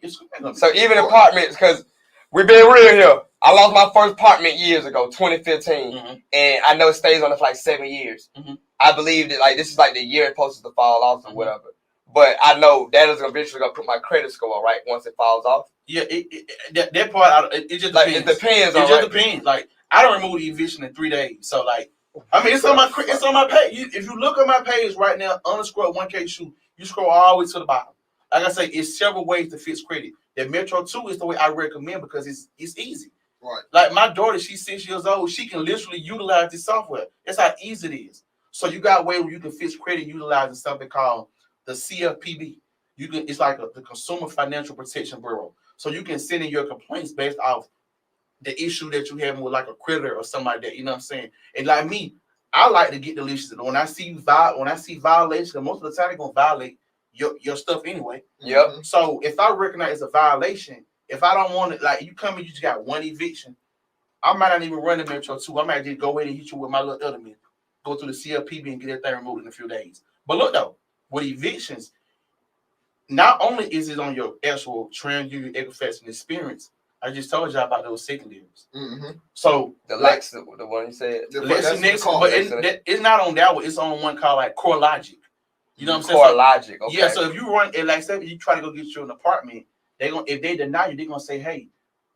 So even apartments, because we've been real here. I lost my first apartment years ago, 2015, and I know it stays on it for like 7 years. I believe that like this is like the year it's supposed to fall off or whatever. But I know that is eventually gonna put my credit score up, right, once it falls off. Yeah, that part it just like depends. It depends. It just depends. Like, I don't remove the eviction in 3 days. So like, I mean, it's on my page. If you look at my page right now, underscore 1K shoe, you scroll all the way to the bottom. Like I say, it's several ways to fix credit. The Metro 2 is the way I recommend because it's easy. Right. Like, my daughter, she's 6 years old. She can literally utilize this software. That's how easy it is. So you got a way where you can fix credit utilizing something called the CFPB. It's like the Consumer Financial Protection Bureau. So you can send in your complaints based off the issue that you having with like a creditor or something like that. You know what I'm saying? And like me, I like to get the list. When I see violations, most of the time they're gonna violate your stuff anyway. Yep. So if I recognize it's a violation, if I don't want it, like you come and you just got one eviction, I might not even run the Metro 2. I might just go in and hit you with my little element, go through the CLPB and get everything removed in a few days. But look though, with evictions, not only is it on your actual TransUnion Equifax and experience, I just told y'all about those secondaries. So the Lex, the one you said, it's not on that one. It's on one called like Core Logic. You know what I'm saying? Core Logic. Okay. Yeah. So if you run it, like say you try to go get you an apartment, if they deny you, they're gonna say, hey,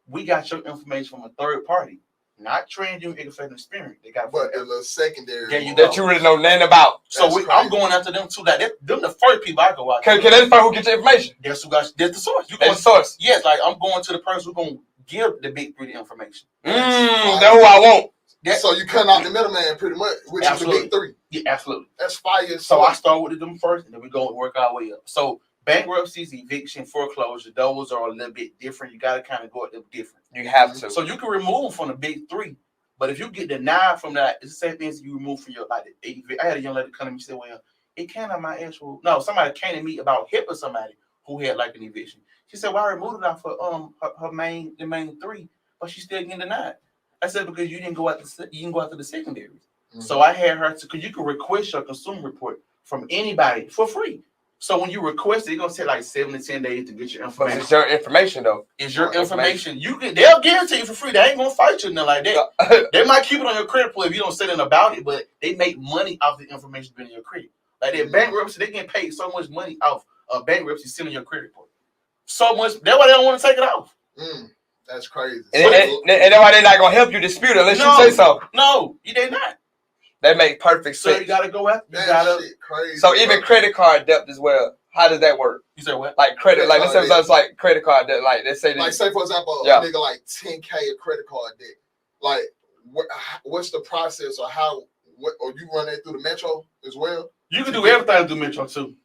we got your information from a third party, not TransUnion Equifax and experience. They got but the secondary that you really know nothing about. So I'm going after them too. Like them the first people I go after. Can they find who get your information? That's the source. That's the source. Yes, like I'm going to the person who's gonna give the big 3 the information. That's who I want. So you cut out the middleman pretty much, which is the big 3. Yeah, absolutely. That's fire. So I start with them first, and then we go and work our way up. So bankruptcies, eviction, foreclosure, those are a little bit different. You got to kind of go at them different. You have to. So you can remove them from the big 3, but if you get denied from that, it's the same thing as you remove from your like. I had a young lady come to me and say, "Well, it can't have my actual." No, somebody came to me about helping somebody who had like an eviction. She said, "Well, I removed it off for the main 3, but she's still getting denied." I said, "Because you didn't go after the secondaries." So I had her to, because you can request your consumer report from anybody for free. So when you request it, it's gonna take like 7 to 10 days to get your information. But it's your information though. It's your information. They'll guarantee you for free. They ain't gonna fight you nothing like that. They might keep it on your credit report if you don't say anything about it, but they make money off the information being in your credit. Like their bankruptcy, they get paid so much money off of bankruptcy sitting in your credit report. So much. That's why they don't want to take it off. That's crazy. And that's why they're not gonna help you dispute it unless you say so. No, they not. That makes perfect So sense. you gotta go after. That shit crazy. So even credit card debt as well. How does that work? You said what? Like credit, like let's say it's like credit card debt. Like let's say like say for example, a nigga like 10K of credit card debt. Like what's the process or how? Or you run that through the Metro as well? You can do everything through Metro too.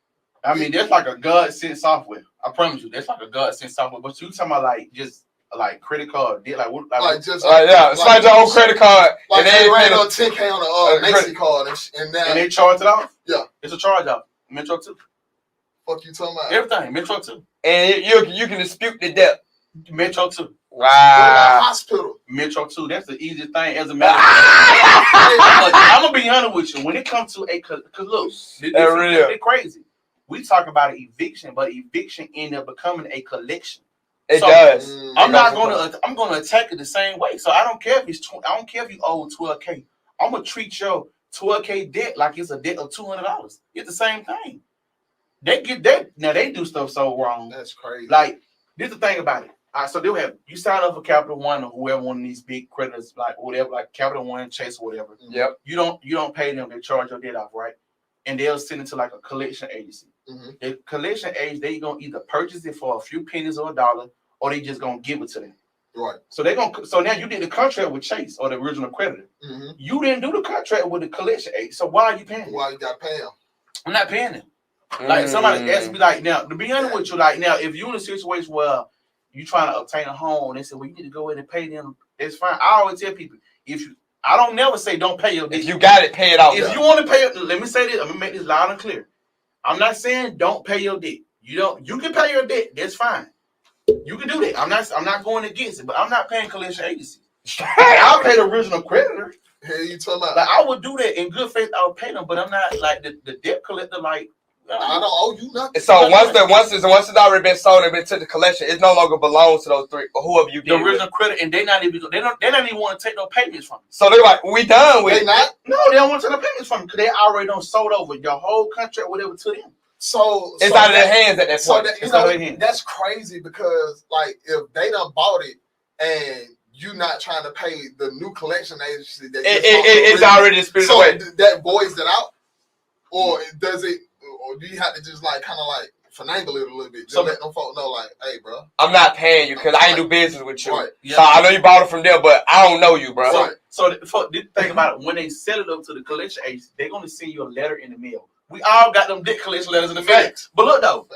I mean, that's like a God-sent software. I promise you, that's like a God-sent software. But you talking about like just like credit card debt, like what? Like just yeah, it's like your own credit card. Like they ran on 10K on the Macy card and now they charge it off. Yeah, it's a charge off. Metro too. Fuck you talking about? Everything Metro too. And you can dispute the debt. Metro too. Wow. Hospital. Metro too. That's the easiest thing as a matter. I'm gonna be honest with you. When it comes to cause look, they're crazy. We talk about eviction, but eviction ended up becoming a collection. It does. I'm gonna attack it the same way. So I don't care if it's I don't care if you owe $12K. I'm gonna treat your $12K debt like it's a debt of $200. It's the same thing. They get that now. They do stuff so wrong. That's crazy. Like this is the thing about it. So they'll have you sign up for Capital One or whoever one of these big creditors, like whatever, like Capital One, Chase, or whatever. Yep. You don't pay them. They charge your debt off, right? And they'll send it to like a collection agency. The collection agency, they gonna either purchase it for a few pennies or $1, or they just gonna give it to them. Right. So so now you did the contract with Chase or the original creditor. You didn't do the contract with the collection agency. So why are you paying them? Why you gotta pay them? I'm not paying them. Like somebody asked me, like now to be honest with you, like now if you're in a situation where you trying to obtain a home, and they say, well, you need to go in and pay them. It's fine. I always tell people, I don't never say don't pay your debt. If you got it, pay it off. If you want to pay it, let me say this. I'm gonna make this loud and clear. I'm not saying don't pay your debt. You can pay your debt. That's fine. You can do that. I'm not going against it, but I'm not paying collection agencies. I'll pay the original creditor. Hey, you talking about? Like I would do that in good faith. I would pay them, but I'm not like the debt collector. Like I don't owe you nothing. So once it's already been sold and been to the collection, it no longer belongs to those three or whoever you the did original credit, and they don't even want to take no payments from you. So they're like, we done with it. Not? No, they don't want to take no payments from you because they already done sold over your whole contract, whatever, to them. So it's out of their hands at that point. That's crazy because like if they done bought it and you not trying to pay the new collection agency, that it's already disputed away. That voids it out, or does it? Or do you have to just like kind of like finagle it a little bit? Just let them folk know, like, hey, bro, I'm not paying you because I ain't do business with you. Right. So I know you bought it from there, but I don't know you, bro. So the thing about it, when they sell it up to the collection agency, they're gonna send you a letter in the mail. We all got them debt collection letters in the mail. But look though,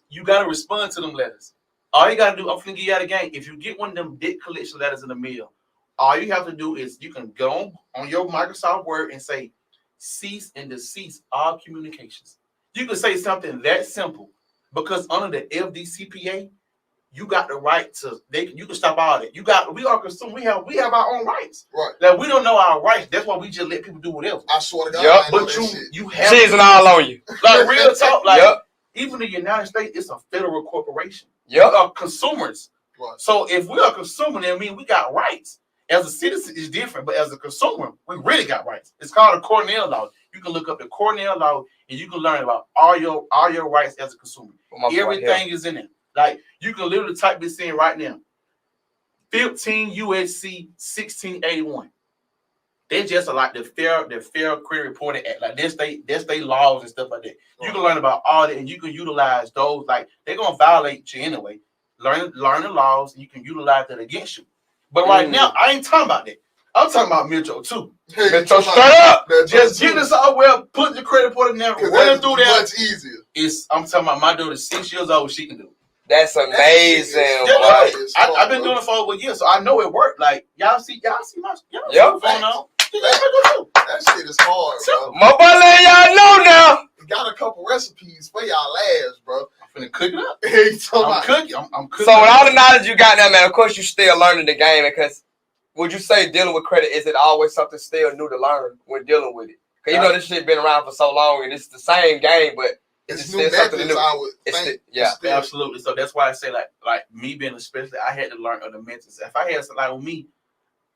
you gotta respond to them letters. All you gotta do, I'm finna give you out a game. If you get one of them debt collection letters in the mail, all you have to do is you can go on your Microsoft Word and say, cease and desist all communications. You can say something that simple because under the FDCPA, you got the right to you can stop all that. We are consumed. We have our own rights. Right. Like we don't know our rights. That's why we just let people do whatever. I swear to God. But you have cheesing all on you. Like real talk. Like even the United States, it's a federal corporation. We are consumers. Right. So if we are consumer, then I mean we got rights. As a citizen, it's different, but as a consumer, we really got rights. It's called a Cornell law. You can look up the Cornell law and you can learn about all your rights as a consumer. Everything is in it. Like you can literally type this in right now. 15 USC 1681. They just are like the Fair Credit Reporting Act. Like that's they laws and stuff like that. You can learn about all that and you can utilize those. Like they're gonna violate you anyway. Learn the laws and you can utilize that against you. But right now, I ain't talking about that. I'm talking about Metro too. Hey, Metro, straight up. Just get us all well, put the credit report in there, running through that. Much easier. I'm talking about my daughter's 6 years old. She can do it. That's amazing. I've been doing it for over a year, so I know it worked. Like y'all see my phone on. That shit is hard, bro. My boy letting y'all know now. We got a couple recipes for y'all ass, bro. I'm finna cook it up. I'm cooking. So with all the knowledge you got now, man, of course you still learning the game. Because would you say dealing with credit, is it always something still new to learn when dealing with it? Because you know this shit been around for so long and it's the same game, but it's new something methods, new. I would think. Absolutely. So that's why I say like me being especially, I had to learn other methods. If I had something like with me,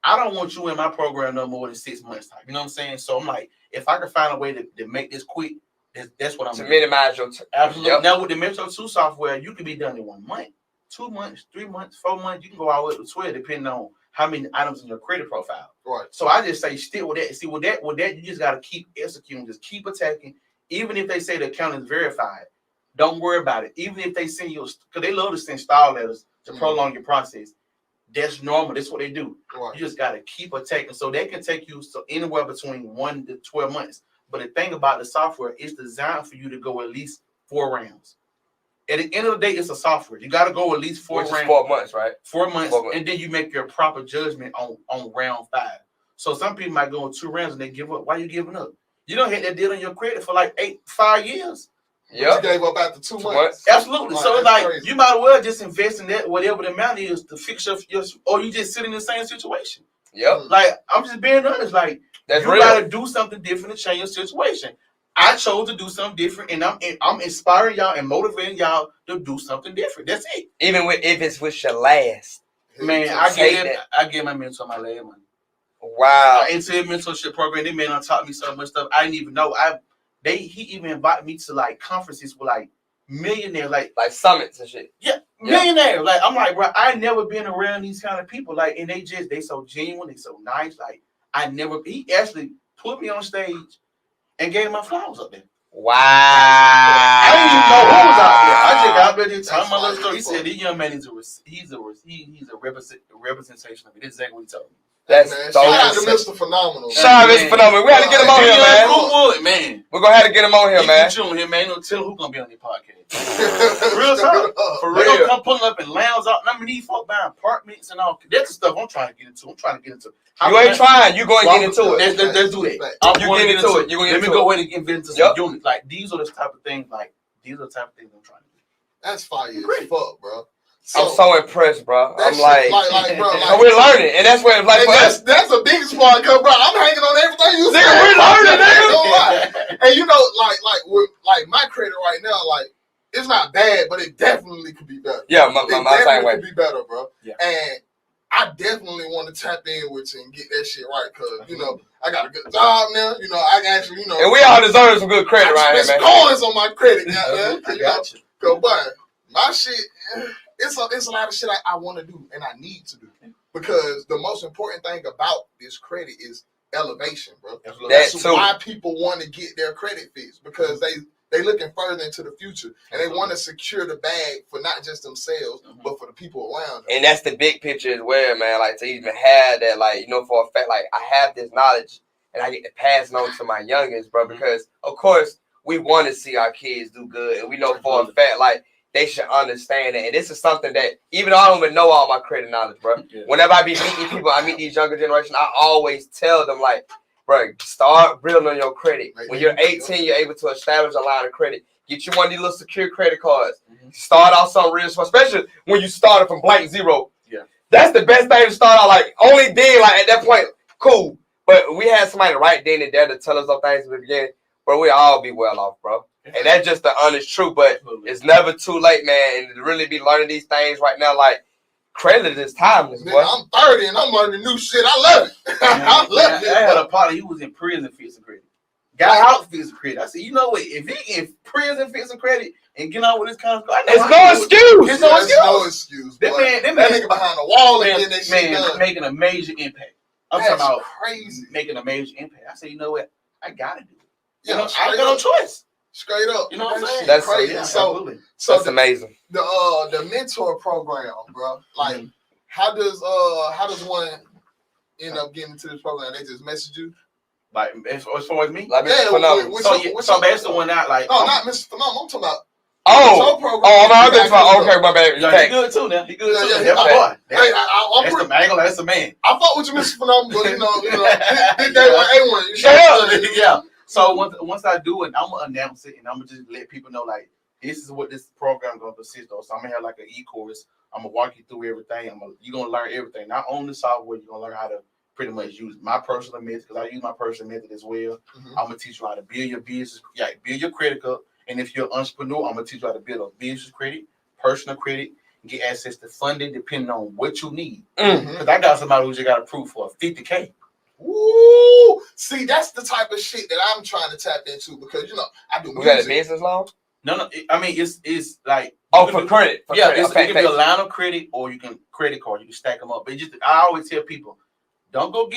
I don't want you in my program no more than 6 months time. You know what I'm saying? So I'm like, if I can find a way to make this quick, that's what I'm to minimize your absolutely. Yep. Now with the Metro 2 software, you can be done in 1 month. 2 months, 3 months, 4 months. You can go all the way up to 12, depending on how many items in your credit profile. Right. So I just say stick with that. See, with that, you just gotta keep executing, just keep attacking. Even if they say the account is verified, don't worry about it. Even if they send you, because they love to send style letters to prolong your process. That's normal. That's what they do. Right. You just gotta keep attacking. So they can take you anywhere between 1 to 12 months. But the thing about the software, it's designed for you to go at least 4 rounds. At the end of the day, it's a software. You got to go at least 4 rounds. 4 months, right? 4 months, and then you make your proper judgment on round 5. So some people might go in 2 rounds and they give up. Why are you giving up? You don't hit that deal on your credit for like 5 years. Yeah, you gave up after 2 months. Absolutely. So it's like crazy. You might as well just invest in that, whatever the amount is, to fix your or you just sit in the same situation. Yep. Like, I'm just being honest. Like, that's you real. Gotta do something different to change your situation. I chose to do something different, and I'm inspiring y'all and motivating y'all to do something different. That's it. Even if it's with your last. Man, I get my mentor my last money. Wow. I into a mentorship program. They man taught me so much stuff I didn't even know. He even invited me to like conferences with like millionaires, like summits and shit. Yeah, millionaires. Like, I'm like, bro, I never been around these kind of people. Like, and they so genuine, they so nice. Like, he actually put me on stage and gave my flowers up there. Wow. I didn't even know who was out there. I just got up there and told my little story. He said, "This young man he's a representation of it." That's exactly what he told me. That's shout out to Mr. Phenomenal. Shout out to Mr. Phenomenal. We had to get him on here, man. We're gonna have to get him on here, man. You him, man. Don't tell him who's gonna be on your podcast. Real talk. For real. Come pulling up in lounge out. I mean, these folk buying apartments and all. That's the stuff I'm trying to get into. You ain't trying. You going to get into it. Let's do that. You get into it. Let me go ahead and get into some units. Like, these are the type of things. Like, these are the type of things I'm trying to do. That's fire as fuck, bro. I'm so impressed, bro. I'm like bro, we're learning, and that's where like that's the biggest part, cause bro, I'm hanging on everything you say. We're learning, nigga. And you know, like my credit right now, like it's not bad, but it definitely could be better. Yeah, my same way. Could be better, bro. Yeah. And I definitely want to tap in with you and get that shit right, cause you know I got a good job now. You know, I can actually, you know, and we all deserve some good credit, right here, man. Coins on my credit now, man. I got you. Cause but my shit. It's a lot of shit I want to do and I need to do, because the most important thing about this credit is elevation, bro. That's why people want to get their credit fixed, because they looking further into the future and they want to secure the bag for not just themselves but for the people around them. And that's the big picture as well, man. Like, to even have that, like, you know, for a fact, like, I have this knowledge and I get to pass it on to my youngest, bro, because of course we want to see our kids do good, and we know for a fact, like, they should understand it. And this is something that, even though I don't even know all my credit knowledge, bro, whenever I be meeting people, I meet these younger generation, I always tell them, like, bro, start building on your credit. When you're 18, you're able to establish a line of credit. Get you one of these little secure credit cards. Start off something real small, especially when you started from blank zero. Yeah. That's the best thing to start out. Like, only then, like, at that point, cool. But we had somebody right then and there to tell us those things in the beginning, bro, we all be well off, bro. And that's just the honest truth, but it's never too late, man, and to really be learning these things right now, like, credit is timeless, boy. I'm 30 and I'm learning new shit. I love it. I love it. I had a partner, he was in prison fixing credit. Got out fixing credit. I said, you know what, if he in prison fixing credit and get on with this kind of stuff, it's no excuse. There's no excuse. That nigga behind the wall and getting that shit done. Making a major impact. I'm talking about crazy. Making a major impact. I said, you know what, I gotta do it. You know, I got no choice. Straight up, you know what I'm saying? That's crazy. Yeah, so that's amazing. The mentor program, bro. Like, how does one end up getting into this program? They just message you. Like, as far as me, like, so basically when I like, no, not Mr. Phenomenal. I'm talking about. Okay, my bad. He good too now. He good too. That's my boy. I ain't gonna. That's the man. I fuck with you, Mr. Phenomenal, but you know, big day one, A1. Yeah. So once I do it, I'm gonna announce it and I'm gonna just let people know, like, this is what this program is gonna consist of. So I'm gonna have like an e-course. I'm gonna walk you through everything. You're gonna learn everything. Not only software, you're gonna learn how to pretty much use my personal method, because I use my personal method as well. I'm gonna teach you how to build your business, build your credit up. And if you're an entrepreneur, I'm gonna teach you how to build a business credit, personal credit, get access to funding depending on what you need. Because I got somebody who just got approved for $50K. Ooh, see, that's the type of shit that I'm trying to tap into, because you know I do. We got a business loan. No. I mean, it's like Oh, for credit. For Yeah, credit. it Okay, can be a line of credit or you can credit card. You can stack them up. But I always tell people, don't go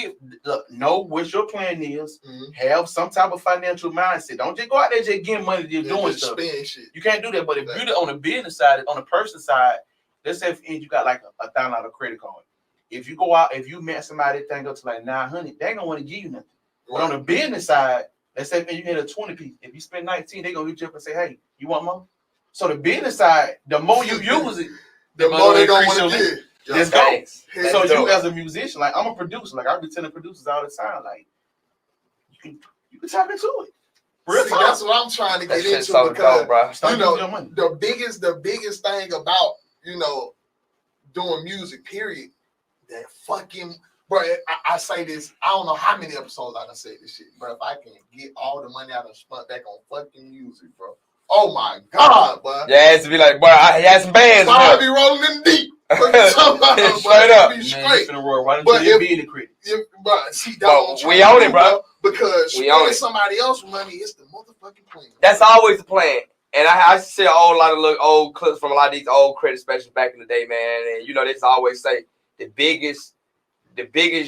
know what your plan is. Have some type of financial mindset. Don't just go out there just getting money, just doing stuff. Spend shit. You can't do that. But if you're on the business side, on the person side, let's say if you got like a $1,000 credit card. If you go out, if you met somebody that thing up to like 900, they ain't gonna want to give you nothing. Right. But on the business side, let's say if you hit a 20 piece, if you spend 19, they gonna hit you up and say, hey, you want more? So the business side, the more you use it, the more they gonna want to give. Let's go. So you as a musician, like I'm a producer, like I be telling producers all the time, like you can tap into it. See, that's what I'm trying to get into so because dope, you know the biggest thing about doing music, period. That fucking bro, I say this. I don't know how many episodes I done said this shit, but if I can get all the money I done spent back on fucking music, bro. Oh my God, bro. Yeah, it has to be like, boy, I had some bands. So I be rolling in deep. Straight up. Be straight. Why don't you be in the credit? See, that's we own it, bro. Because spending somebody else's money is the motherfucking plan. That's always the plan. And I see a whole lot of old clips from a lot of these old credit specialists back in the day, man. And they always say the biggest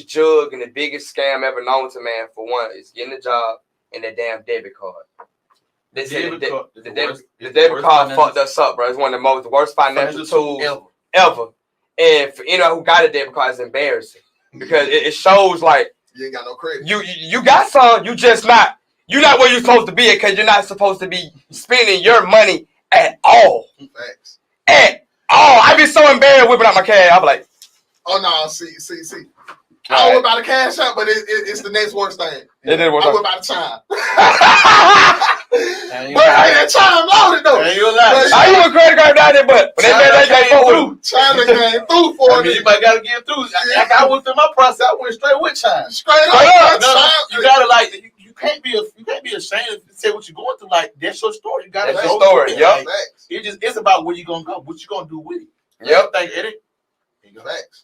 jug and the biggest scam ever known to man, for one, is getting a job and that damn debit card. The debit card fucked us up, bro. It's one of the worst financial tools ever. And for anyone who got a debit card, it's embarrassing because it shows like you ain't got no credit. You got some, you're not where you're supposed to be at because you're not supposed to be spending your money at all. Thanks. At all. I be so embarrassed whipping out my cash. I'm like, oh no, see. I don't whip out a cash out, but it's the next worst thing. It didn't work. I whip out a time. But that time loaded though. I use a credit card down there, but when they came through. China came through for me. You might gotta get through. After I went through my process, I went straight with China. Straight up. You gotta like. You can't be ashamed to say what you're going through. Like that's your story. You gotta that's your story. Yep. It's about where you gonna go. What you gonna do with it. Yep. Facts.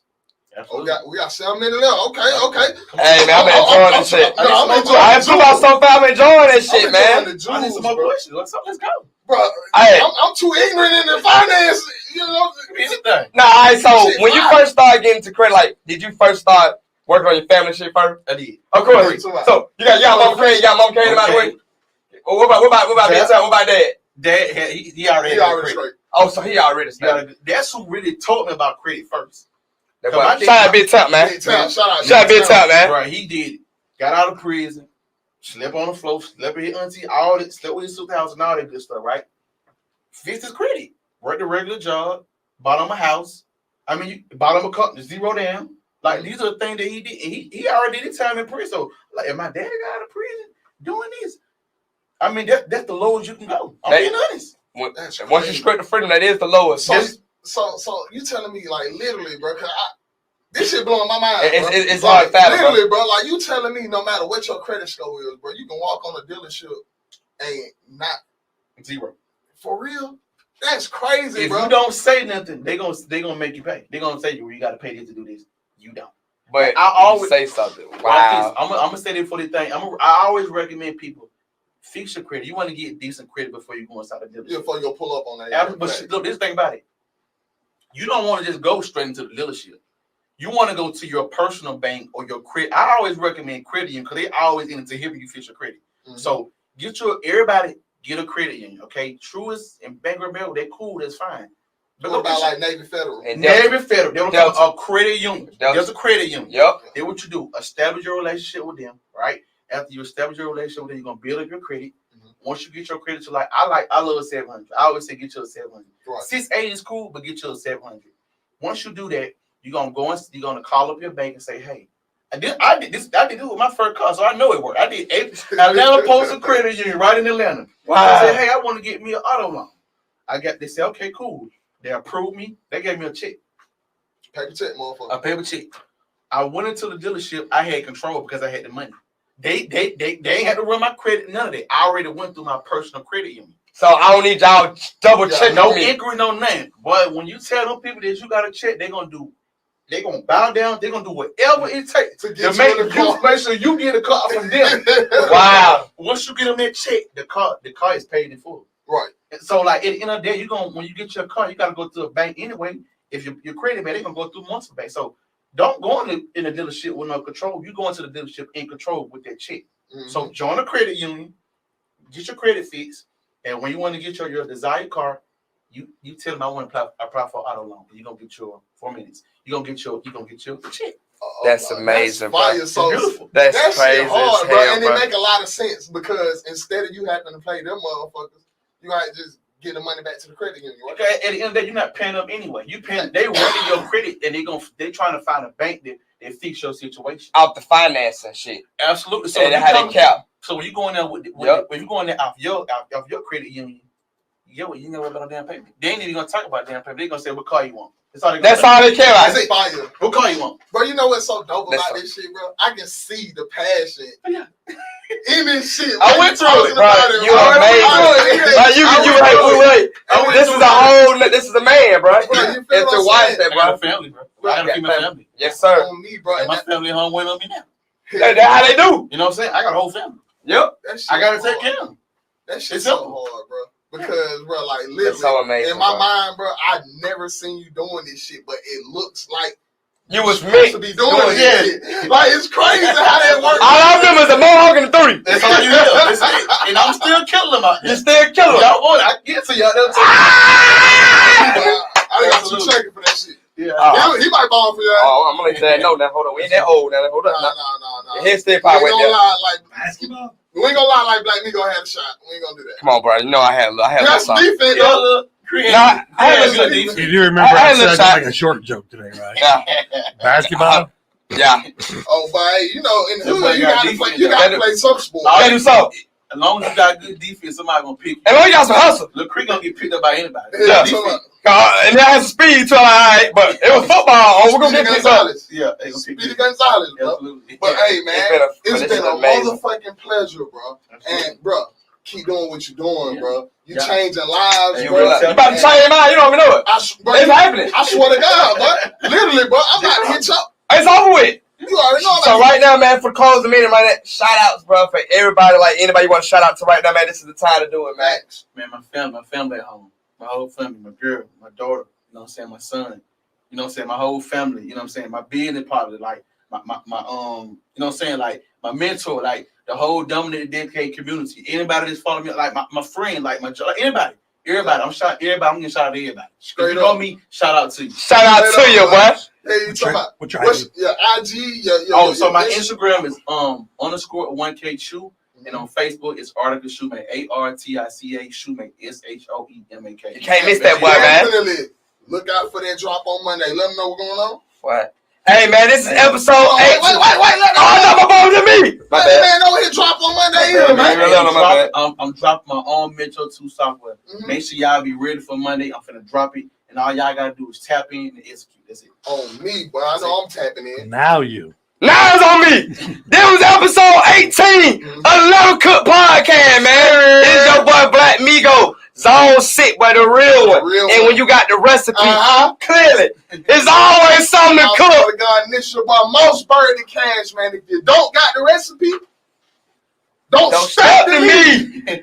Absolutely. We got 7 minutes left. Okay. Hey man, I'm enjoying this shit. I'm enjoying this shit, man. I need some more questions. Let's go, bro. Hey. I'm too ignorant in the finance. Anything. Nah, so when you first started getting into credit, like, did you first start working on your family shit first? I did. Of course. So you got mama credit, you got mama credit by the way. What about Big Time? What about Dad? Dad, he already straight. Oh, so he already started. That's who really taught me about credit first. Shout out Big Top, man. Shout out Big Top, man. Right, he did it. Got out of prison, slept on the floor, slept with his auntie, all that, slept with his super house and all that good stuff, right? Fixed his credit. Worked a regular job, bought him a house. Bought him a car, zero down. Like, these are the things that he did. He already did his time in prison. So, like, if my dad got out of prison doing this, that's the lowest you can go. I'm being honest. Once you scrape the freedom, that is the lowest. So you telling me, like, literally, bro, cause this shit blowing my mind. It's like, hard fathom, literally, bro. Like, you telling me no matter what your credit score is, bro, you can walk on a dealership and not zero. For real? That's crazy, if bro. If you don't say nothing, they gonna make you pay. They gonna say you got to pay this to do this. You don't. But I always say something. Wow. I'm gonna say this for the thing. I always recommend people fix your credit. You want to get decent credit before you go inside the dealership. Yeah, before you pull up on that. But look, this thing about it. You don't want to just go straight into the dealership. You want to go to your personal bank or your credit. I always recommend credit union because they always in it to help you fix your credit. Mm-hmm. So everybody get a credit union, okay? Truist and Bank of America, they're cool, that's fine. But what about like Navy Federal? Navy Federal, they don't call a credit union. There's a credit union. Yep. Then what you do, establish your relationship with them, right? After you establish your relationship with them, you're gonna build up your credit. Once you get your credit to I love 700. I always say get you a 700. Right. 680 is cool, but get you a 700. Once you do that, you're gonna call up your bank and say, hey, I did it with my first car, so I know it worked. I did Atlanta Postal Credit Union right in Atlanta. Wow. I said, hey, I want to get me an auto loan. They said, okay, cool. They approved me. They gave me a check. Paper check, motherfucker. A paper check. I went into the dealership. I had control because I had the money. They ain't had to run my credit, none of that. I already went through my personal credit union. So I don't need y'all double check no me. inquiry, no name. But when you tell them people that you got a check, they're gonna bow down, they're gonna do whatever it takes to make sure you get a car from them. Wow. Once you get them that check, the car is paid in full. Right. So like at the end of the day, when you get your car, you gotta go to a bank anyway. If your credit bad, they're gonna go through multiple banks. So don't go in the dealership with no control. You go into the dealership in control with that check. So join a credit union, get your credit fixed, and when you want to get your desired car, you tell them I want to apply for auto loan. You're gonna get your 4 minutes. You're gonna get your check. That's amazing, that's fire. bro. So Beautiful. That's that crazy shit hard, as bro. hell, And bro. it make a lot of sense because instead of you having to pay them motherfuckers, you might just get the money back to the credit union. Right? Okay, at the end of the day, you're not paying them anyway. They running your credit, and they trying to find a bank that fix your situation. Out the finance and shit. Absolutely. So And how they cap. So when you go in there when you go in there off your credit union, you know what about damn payment. They ain't even gonna talk about damn payment. They gonna say what car you want. That's all they care about. That's fire. What car you want? Bro, you know what's so dope That's about this shit, bro? I can see the passion Yeah. in this shit. I went through it, bro. You amazing. This is a man, bro. Bro, you feel It's what the I'm wife saying? that, I got a bro. family, bro. I got a female family. Yes, sir. On me, bro. And my family home waiting on me now. That's how they do. You know what I'm saying? I got a whole family. Yep. That shit I gotta hard. take care of them. That shit's It's so simple. hard, bro. Because, bro, like That's literally, so amazing, in my bro. mind, bro, I've never seen you doing this shit, but it looks like You was supposed meant to be doing this yeah. shit. Like it's crazy how that works. All I remember is the Mohawk and the 3. That's all you know. That's it. And I'm still killing them out You there. still killing them. Y'all want it. I get to y'all. They'll I got you Absolutely. checking for that shit. Yeah. He might ball for you. Oh, I'm gonna let that know now. Hold on. We ain't that old now. Hold Nah. up. Your head still We probably ain't went gonna there. lie, like Basketball? we ain't gonna lie, like Black Migo had a shot. We ain't gonna do that. Come on, bro. You know I had a That's little something. defense, Yeah, though. look. Creative. Nah, I had a Creative little defense. You do remember I I had a said shot. like a short joke today, right? Yeah. Basketball? Yeah. Oh, but hey, you know, in the Somebody hood, you got gotta defense, play. You though. gotta play some sport. I do so. As long as you got good defense, somebody gonna pick you. And we got some hustle. Look, Creek gonna get picked up by anybody. Yeah, Defense. And that has some speed to it, all right. But it was football. Oh, we're gonna Speedy get picked up. Gonzalez. Yeah, they gonna pick Speedy you. Gonzalez, bro. Absolutely. But hey, man, it's been a amazing. motherfucking pleasure, bro. And bro, keep doing what you're doing, Yeah. bro. You Yeah. changing lives, You bro. realize you about to change your mind. You don't even know it. Bro, It's happening. I swear to God, bro. Literally, bro. I'm about to hit y'all. It's over with. You already know. So right now, man, for closing meeting, man, shout outs, bro, for everybody. Like anybody you want to shout out to right now, man. This is the time to do it, man. Max. Man, my family at home. My whole family, my girl, my daughter, you know what I'm saying, my son, you know what I'm saying, my whole family, you know what I'm saying, my business partner, like my you know what I'm saying, like my mentor, like the whole dominant dedicated community. Anybody that's following me, like my friend, like my like anybody. Everybody, I'm getting shout out to everybody. Straight if you know up. me, shout out to you. Shout out to you, boy. Hey, you talking about What's your what's ID? your IG? So my Instagram is _1K Shoe, and on Facebook it's Artica Shoemake, ARTICA Shoemake, SHOEMAK. You can't miss that boy, man. Definitely look out for that drop on Monday. Let them know what's going on. What? Hey, man, this is episode 8. Wait. Oh, no, my phone to me. My Hey, bad. man, don't hit drop on Monday either, Man, man. I'm dropping my own Metro 2 software. Mhm. Make sure y'all be ready for Monday. I'm finna drop it, and all y'all gotta do is tap in and execute. That's it. On me, boy. I know I'm tapping in. Now you. Now it's on me. This was episode 18 of the Level Cook Podcast, man. It's your boy Black Migo. Zone 6, boy, the real one. And when you got the recipe, clearly, it's always something to cook. God, and this your boy Most Bird the Cash, man. If you don't got the recipe, don't Don't step step to to me. me.